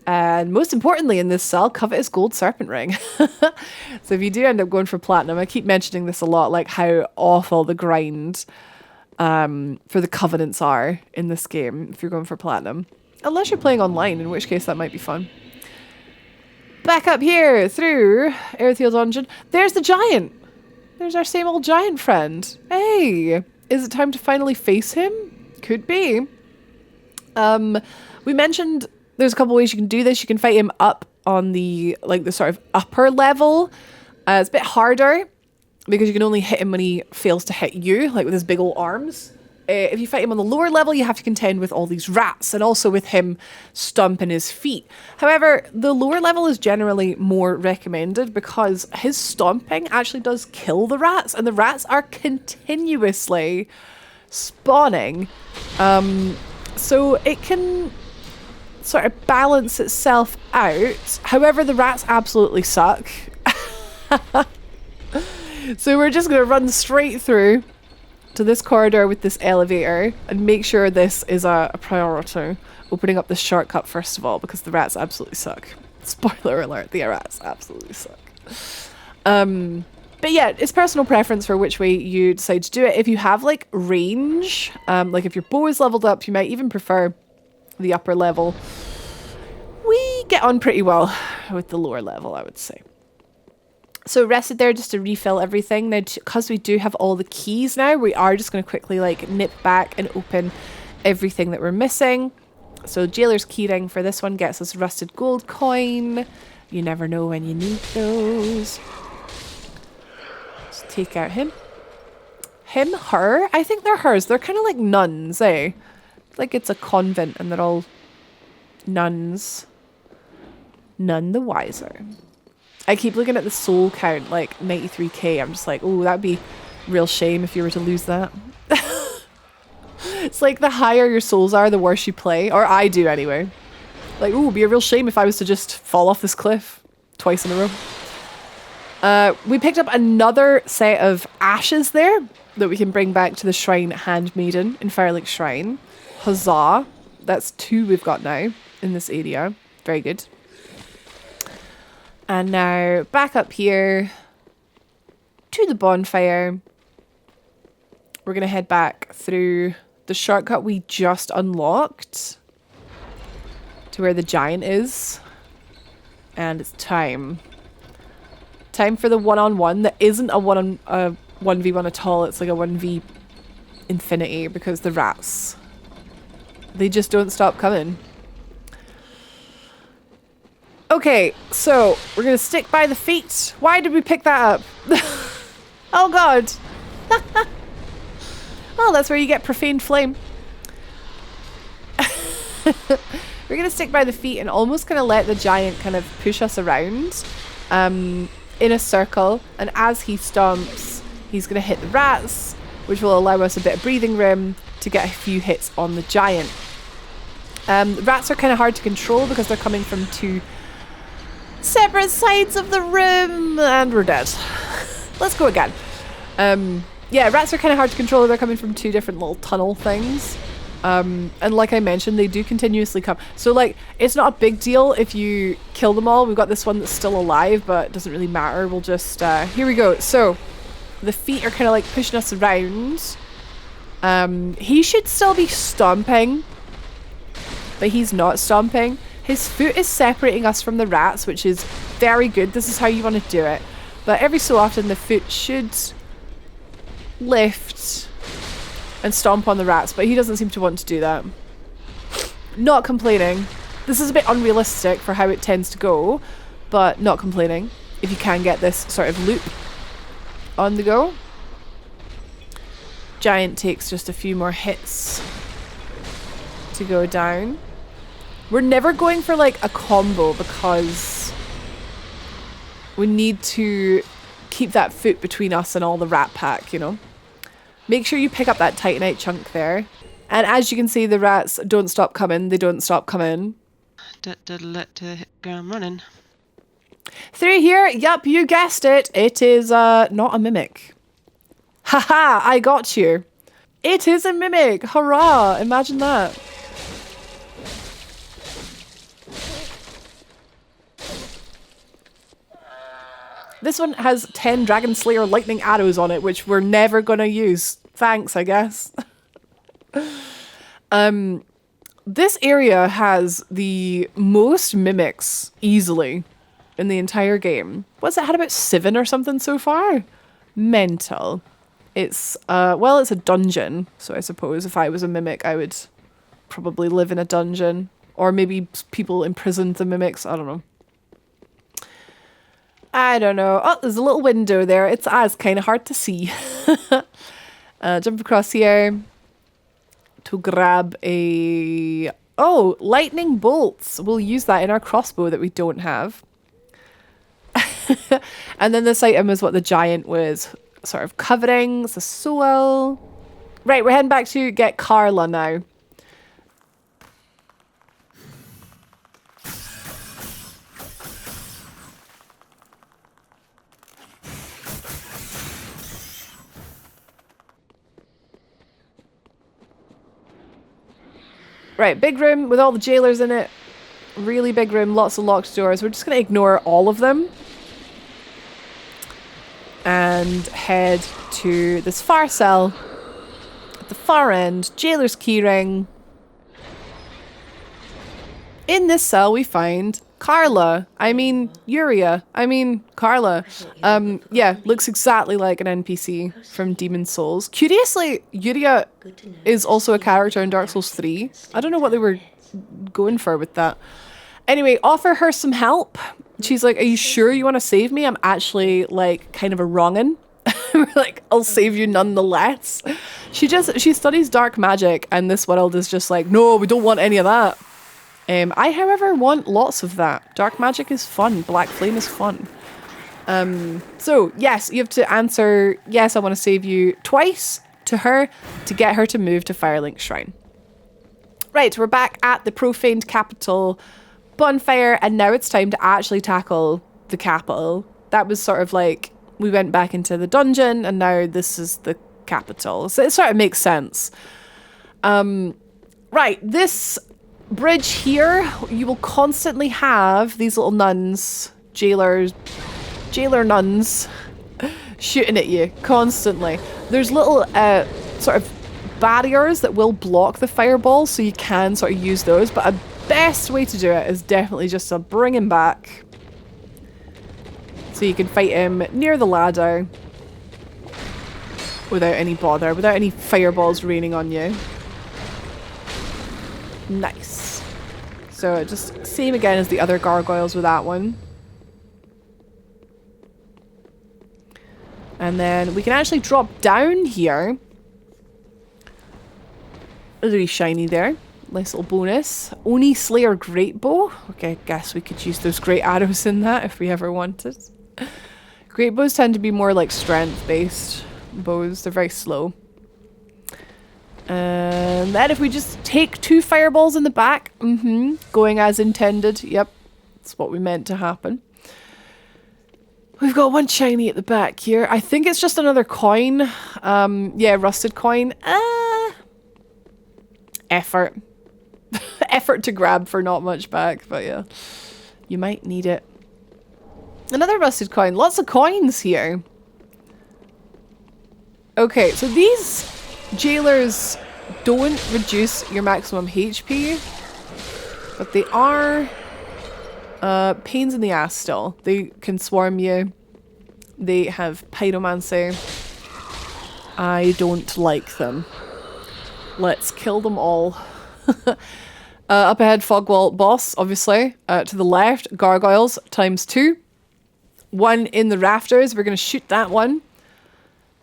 And most importantly in this cell, covetous gold serpent ring. So if you do end up going for platinum, I keep mentioning this a lot, like how awful the grind for the covenants are in this game if you're going for platinum. Unless you're playing online, in which case that might be fun. Back up here through Irithyll Dungeon. There's the giant. There's our same old giant friend. Hey, is it time to finally face him? Could be. We mentioned there's a couple ways you can do this. You can fight him up on the, like, the sort of upper level. It's a bit harder because you can only hit him when he fails to hit you, like with his big old arms. If you fight him on the lower level, you have to contend with all these rats and also with him stomping his feet. However, the lower level is generally more recommended because his stomping actually does kill the rats, and the rats are continuously spawning. So it can sort of balance itself out. However, the rats absolutely suck. So we're just going to run straight through to this corridor with this elevator and make sure this is a priority. Opening up this shortcut first of all, because the rats absolutely suck. Spoiler alert, the rats absolutely suck. But yeah, it's personal preference for which way you decide to do it. If you have like range, like if your bow is leveled up, you might even prefer the upper level. We get on pretty well with the lower level, I would say. So rested there just to refill everything. Now, because we do have all the keys now, we are just going to quickly like nip back and open everything that we're missing. So jailer's keyring for this one gets us rusted gold coin. You never know when you need those. Let's take out him. Him, her? I think they're hers. They're kind of like nuns, eh? Like it's a convent and they're all nuns. None the wiser. I keep looking at the soul count, like 93k. I'm just like, oh, that'd be real shame if you were to lose that. It's like the higher your souls are, the worse you play. Or I do anyway. Like, ooh, it'd be a real shame if I was to just fall off this cliff twice in a row. We picked up another set of ashes there that we can bring back to the shrine handmaiden in Firelink Shrine. Huzzah. That's 2 we've got now in this area. Very good. And now back up here to the bonfire. We're going to head back through the shortcut we just unlocked to where the giant is. And it's time. Time for the one-on-one that isn't a 1v1 at all. It's like a 1v infinity because the rats, they just don't stop coming. Okay, so we're going to stick by the feet. Why did we pick that up? Oh god. Well, that's where you get profaned flame. We're going to stick by the feet and almost kind of let the giant kind of push us around in a circle. And as he stomps, he's going to hit the rats, which will allow us a bit of breathing room to get a few hits on the giant. Rats are kind of hard to control because they're coming from 2 separate sides of the room, and we're dead. Let's go again. Yeah, rats are kind of hard to control. They're coming from 2 different little tunnel things. And like I mentioned, they do continuously come. So like, it's not a big deal if you kill them all. We've got this one that's still alive, but it doesn't really matter. We'll just, here we go. So the feet are kind of like pushing us around. He should still be stomping, but he's not stomping. His foot is separating us from the rats, which is very good. This is how you want to do it. But every so often the foot should lift and stomp on the rats, but he doesn't seem to want to do that. Not complaining. This is a bit unrealistic for how it tends to go, but not complaining if you can get this sort of loop on the go. Giant takes just a few more hits to go down. We're never going for like a combo because we need to keep that foot between us and all the rat pack, you know. Make sure you pick up that titanite chunk there. And as you can see, the rats don't stop coming. They don't stop coming. Let the ground running. Through here, yup, you guessed it. It is not a mimic. Haha, I got you. It is a mimic. Hurrah, imagine that. This one has 10 Dragon Slayer lightning arrows on it, which we're never going to use. Thanks, I guess. This area has the most mimics easily in the entire game. What's it had about 7 or something so far? Mental. It's, well, it's a dungeon. So I suppose if I was a mimic, I would probably live in a dungeon. Or maybe people imprisoned the mimics. I don't know. I don't know. Oh, there's a little window there. It's kind of hard to see. Jump across here to grab a... Oh, lightning bolts. We'll use that in our crossbow that we don't have. And then this item is what the giant was sort of covering. It's a soul. Right, we're heading back to get Karla now. Right, big room with all the jailers in it. Really big room, lots of locked doors. We're just going to ignore all of them. And head to this far cell. At the far end, jailer's keyring. In this cell we find Karla. I mean, Yuria. I mean, Karla. Yeah, looks exactly like an NPC from Demon Souls. Curiously, Yuria is also a character in Dark Souls 3. I don't know what they were going for with that. Anyway, offer her some help. She's like, are you sure you want to save me? I'm actually, like, kind of a wrong'un. We're like, I'll save you nonetheless. She studies dark magic, and this world is just like, no, we don't want any of that. I, however, want lots of that. Dark magic is fun. Black flame is fun. So, yes, you have to answer, yes, I want to save you twice to her to get her to move to Firelink Shrine. Right, we're back at the Profaned Capital bonfire, and now it's time to actually tackle the capital. That was sort of like, we went back into the dungeon, and now this is the capital. So it sort of makes sense. Right, this bridge here, you will constantly have these little nuns, jailer nuns, shooting at you constantly. There's little sort of barriers that will block the fireballs, so you can sort of use those, but a best way to do it is definitely just to bring him back so you can fight him near the ladder without any bother, without any fireballs raining on you. Nice. So just same again as the other gargoyles with that one. And then we can actually drop down here. A really shiny there. Nice little bonus. Oni Slayer Great Bow. Okay, I guess we could use those great arrows in that if we ever wanted. Great bows tend to be more like strength based bows. They're very slow. And then if we just take 2 fireballs in the back, going as intended. Yep, that's what we meant to happen. We've got 1 shiny at the back here. I think it's just another coin. Yeah, rusted coin. Effort. Effort to grab for not much back, but yeah. You might need it. Another rusted coin. Lots of coins here. Okay, so these jailers don't reduce your maximum HP, but they are pains in the ass still. They can swarm you. They have pyromancy. I don't like them. Let's kill them all. Up ahead, Fogwall boss, obviously. To the left, gargoyles ×2. 1 in the rafters. We're going to shoot that one.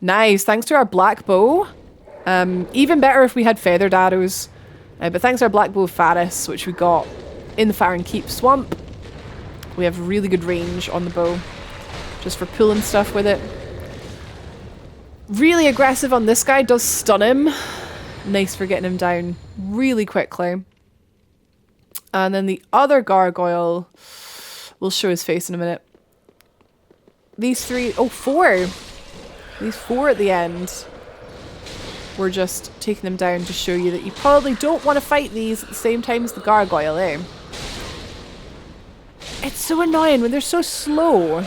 Nice. Thanks to our black bow. Even better if we had feathered arrows. But thanks to our black bow of Faris, which we got in the Fire and Keep swamp, we have really good range on the bow. Just for pulling stuff with it. Really aggressive on this guy. Does stun him. Nice for getting him down really quickly. And then the other gargoyle, we'll show his face in a minute. These 3, oh, 4. These 4 at the end. We're just taking them down to show you that you probably don't want to fight these at the same time as the gargoyle, eh? It's so annoying when they're so slow.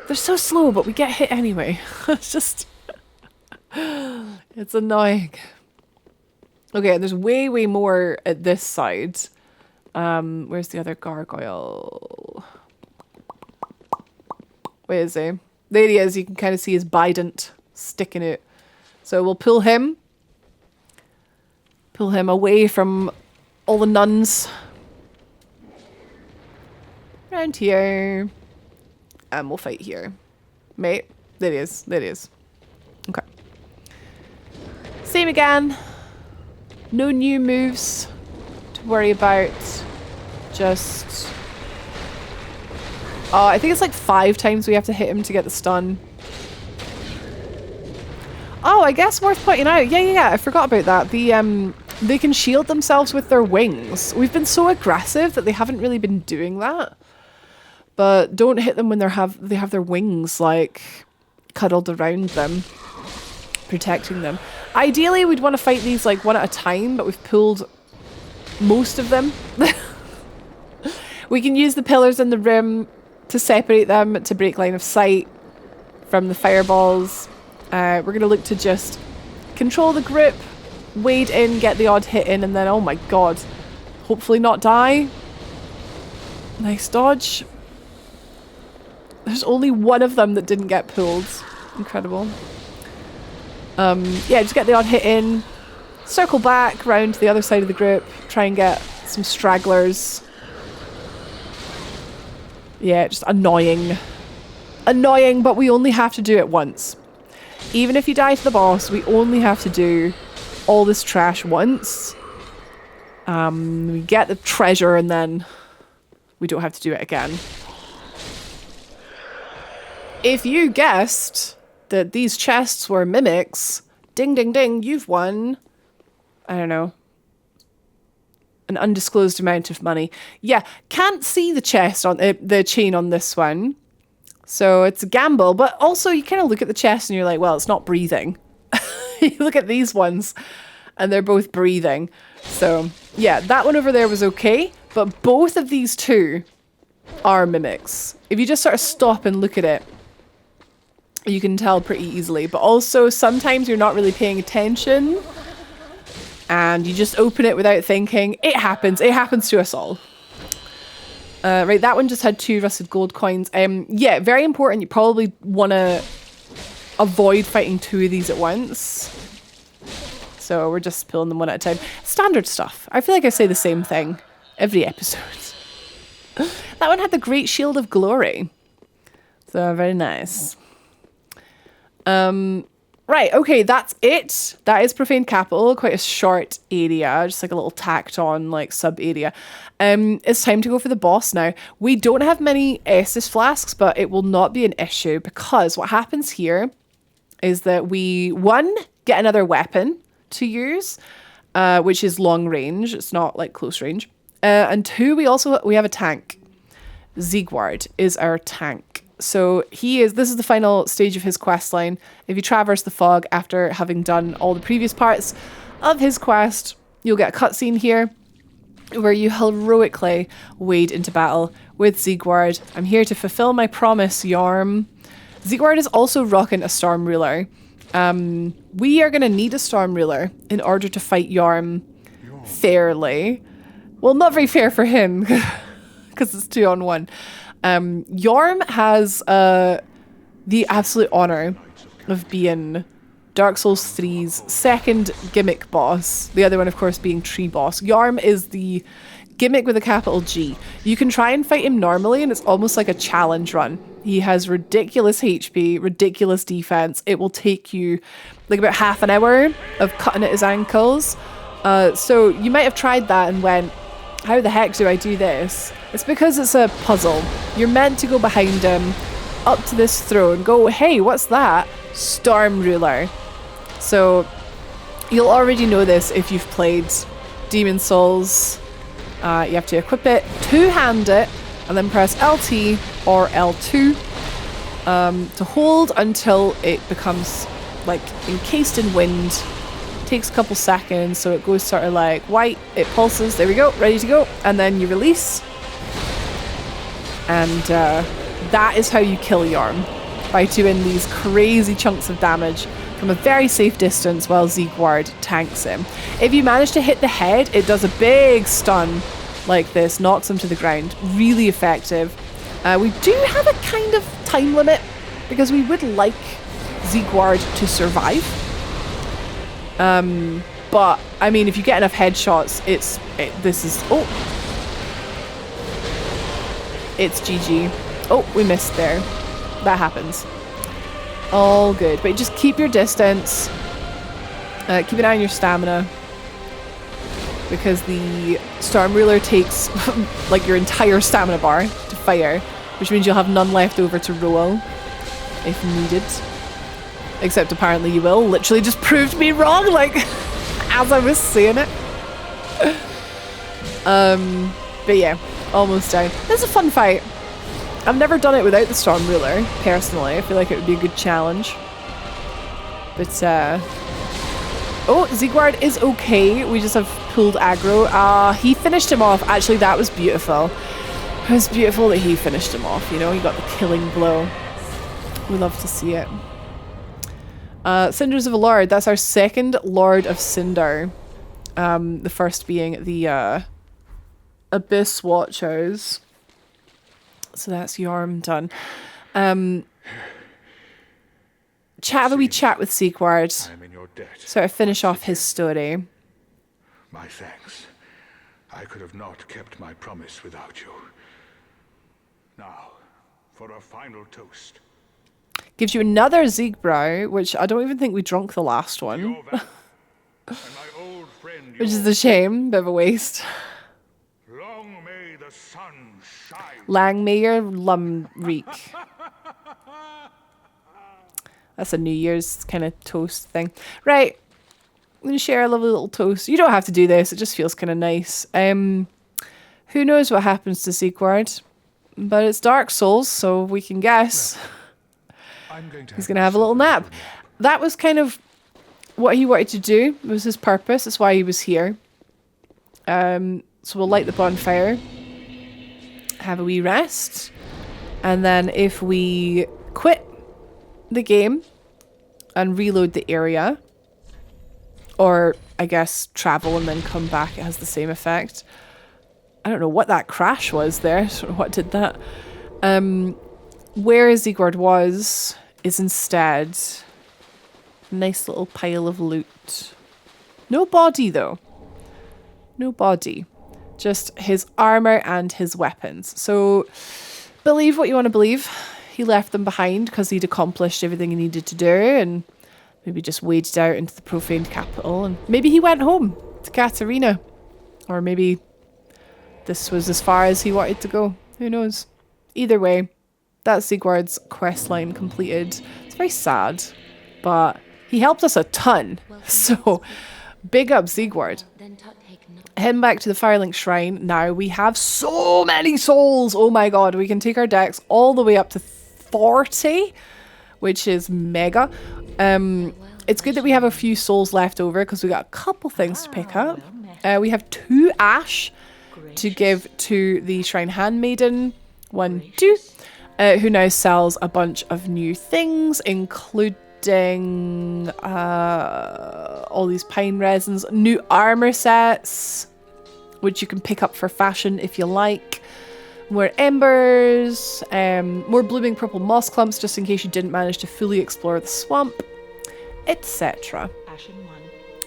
They're so slow, but we get hit anyway. It's just... it's annoying. Okay, there's way, way more at this side. Where's the other gargoyle? Where is he? There he is. You can kind of see his bident sticking out. So we'll pull him. Pull him away from all the nuns. Around here. And we'll fight here. Mate. There he is. There he is. Okay. Same again. No new moves to worry about. Just... I think it's like 5 times we have to hit him to get the stun. Oh, I guess worth pointing out. Yeah. I forgot about that. They can shield themselves with their wings. We've been so aggressive that they haven't really been doing that. But don't hit them when they have their wings like cuddled around them, protecting them. Ideally, we'd want to fight these like one at a time, but we've pulled most of them. We can use the pillars in the room to separate them, to break line of sight from the fireballs. We're going to look to just control the group, wade in, get the odd hit in, and then, oh my god, hopefully not die. Nice dodge. There's only one of them that didn't get pulled. Incredible. Yeah, just get the odd hit in. Circle back round to the other side of the group. Try and get some stragglers. Yeah, just annoying. Annoying, but we only have to do it once. Even if you die to the boss, we only have to do all this trash once. We get the treasure and then we don't have to do it again. If you guessed that these chests were mimics, ding ding ding, you've won, I don't know, an undisclosed amount of money. Yeah, can't see the chest on the chain on this one. So it's a gamble, but also you kind of look at the chest and you're like, well, it's not breathing. You look at these ones and they're both breathing. So yeah, that one over there was okay, but both of these two are mimics. If you just sort of stop and look at it, you can tell pretty easily. But also sometimes you're not really paying attention and you just open it without thinking. It happens. It happens to us all. Right, that one just had 2 rusted gold coins. Yeah, very important. You probably want to avoid fighting 2 of these at once. So we're just pulling them one at a time. Standard stuff. I feel like I say the same thing every episode. That one had the Great Shield of Glory. So very nice. Right, okay, that's it. That is Profaned Capital, quite a short area, just like a little tacked on like sub area. It's time to go for the boss now. We don't have many Estus flasks, but it will not be an issue because what happens here is that we, 1, get another weapon to use, which is long range. It's not like close range. And 2, we have a tank. Siegward is our tank. So this is the final stage of his quest line. If you traverse the fog after having done all the previous parts of his quest, you'll get a cutscene here where you heroically wade into battle with Siegward. I'm here to fulfill my promise, Yhorm. Siegward is also rocking a Storm Ruler. We are going to need a Storm Ruler in order to fight Yhorm fairly. Well, not very fair for him because it's 2-on-1. Yhorm has the absolute honour of being Dark Souls 3's second gimmick boss. The other one, of course, being Tree Boss. Yhorm is the gimmick with a capital G. You can try and fight him normally and it's almost like a challenge run. He has ridiculous HP, ridiculous defense. It will take you like about half an hour of cutting at his ankles. So you might have tried that and went, how the heck do I do this? It's because it's a puzzle. You're meant to go behind him, up to this throne, go, hey, what's that? Storm Ruler. So you'll already know this if you've played Demon Souls. You have to equip it, two-hand it, and then press LT or L2 to hold until it becomes like encased in wind. Takes a couple seconds, so it goes sort of like white, it pulses, there we go, ready to go, and then you release. And that is how you kill Yhorm, by doing these crazy chunks of damage from a very safe distance while Siegward tanks him. If you manage to hit the head, it does a big stun like this, knocks him to the ground. Really effective. We do have a kind of time limit because we would like Siegward to survive. But I mean, if you get enough headshots, it's GG. Oh, we missed there. That happens. All good, but just keep your distance. Keep an eye on your stamina, because the Storm Ruler takes like your entire stamina bar to fire, which means you'll have none left over to roll if needed. Except apparently you will. Literally just proved me wrong, like, as I was saying it. But yeah, almost down. It's a fun fight. I've never done it without the Storm Ruler, personally. I feel like it would be a good challenge. But, oh, Siegward is okay. We just have pulled aggro. He finished him off. Actually, that was beautiful. It was beautiful that he finished him off, you know? He got the killing blow. We love to see it. Cinders of a Lord. That's our second Lord of Cinder. The first being the Abyss Watchers. So that's Yhorm done. Have a wee chat with Siegward. I'm in your debt. Sort of finish off his story. My thanks. I could have not kept my promise without you. Now, for a final toast. Gives you another Siegbräu, which I don't even think we drunk the last one. Your valor and my old friend Which is a shame, bit of a waste. Long may the sun shine. Langmayer Lumreek. That's a New Year's kind of toast thing. Right. I'm going to share a lovely little toast. You don't have to do this. It just feels kind of nice. Who knows what happens to Siegward? But it's Dark Souls, so we can guess. He's going to have a little nap. That was kind of what he wanted to do. It was his purpose. That's why he was here. So we'll light the bonfire. Have a wee rest. And then if we quit the game and reload the area, or I guess travel and then come back, it has the same effect. I don't know what that crash was there. I don't know what did that. Where Siegward was is instead a nice little pile of loot. No body though. No body. Just his armor and his weapons. So believe what you want to believe. He left them behind because he'd accomplished everything he needed to do and maybe just waded out into the Profaned Capital, and maybe he went home to Katarina. Or maybe this was as far as he wanted to go. Who knows? Either way, that's Siegward's questline completed. It's very sad, but he helped us a ton. So big up Siegward. Heading back to the Firelink Shrine. Now we have so many souls. Oh my god, we can take our decks all the way up to 40, which is mega. It's good that we have a few souls left over because we got a couple things to pick up. We have 2 ash to give to the Shrine Handmaiden. 1, 2. Who now sells a bunch of new things, including all these pine resins, new armor sets, which you can pick up for fashion if you like. More embers, more blooming purple moss clumps just in case you didn't manage to fully explore the swamp, etc.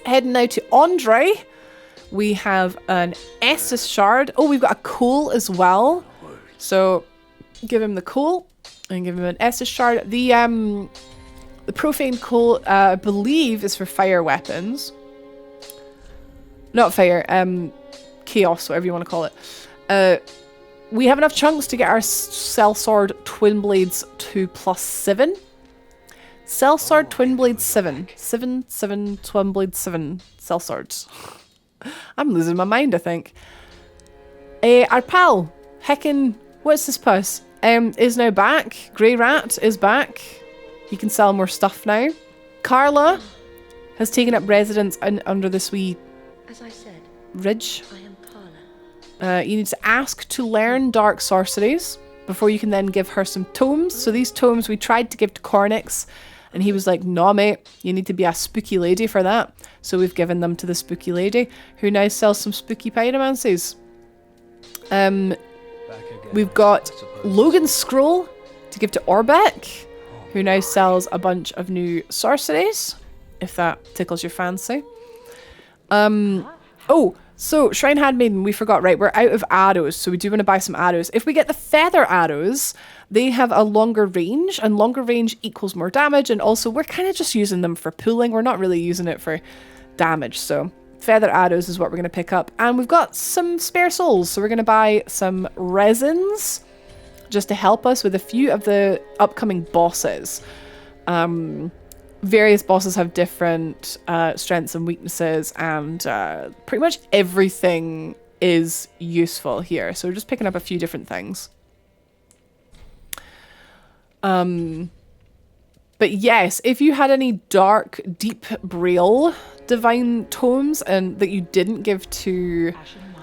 Heading now to Andre, we have an Estus shard. Oh, we've got a coal as well. So give him the coal and give him an Estus shard. The profane coal, I believe, is for fire weapons. Not fire, chaos, whatever you want to call it. We have enough chunks to get our Sellsword Twin Blades to +7. Sellsword Twin Blades 7. 7, 7, Twin Blades 7 Sellswords. I'm losing my mind, I think. Our pal, heckin', what's this puss? Is now back. Grey Rat is back. He can sell more stuff now. Karla has taken up residence under this wee ridge. You need to ask to learn dark sorceries before you can then give her some tomes. So these tomes we tried to give to Cornix, and he was like, "No, mate, you need to be a spooky lady for that." So we've given them to the spooky lady, who now sells some spooky pyromancies. We've got Logan's Scroll to give to Orbeck, who now sells a bunch of new sorceries, if that tickles your fancy. So, Shrine Handmaiden, we forgot, right? We're out of arrows, so we do want to buy some arrows. If we get the feather arrows, they have a longer range, and longer range equals more damage, and also we're kind of just using them for pooling. We're not really using it for damage, so feather arrows is what we're going to pick up. And we've got some spare souls, so we're going to buy some resins just to help us with a few of the upcoming bosses. Various bosses have different strengths and weaknesses, and pretty much everything is useful here. So we're just picking up a few different things. But yes, if you had any dark, deep braille divine tomes and that you didn't give to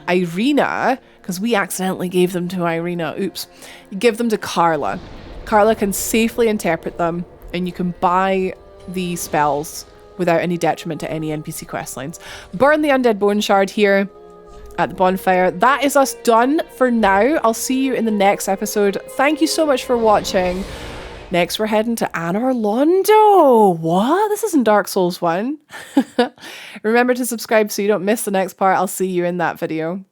Irina, because we accidentally gave them to Irina, oops, you give them to Karla. Karla can safely interpret them, and you can buy the spells without any detriment to any NPC questlines. Burn the Undead Bone Shard here. at the bonfire. That is us done for now. I'll see you in the next episode. Thank you so much for watching. Next, we're heading to Anor Londo. What? This isn't Dark Souls 1. Remember to subscribe so you don't miss the next part. I'll see you in that video.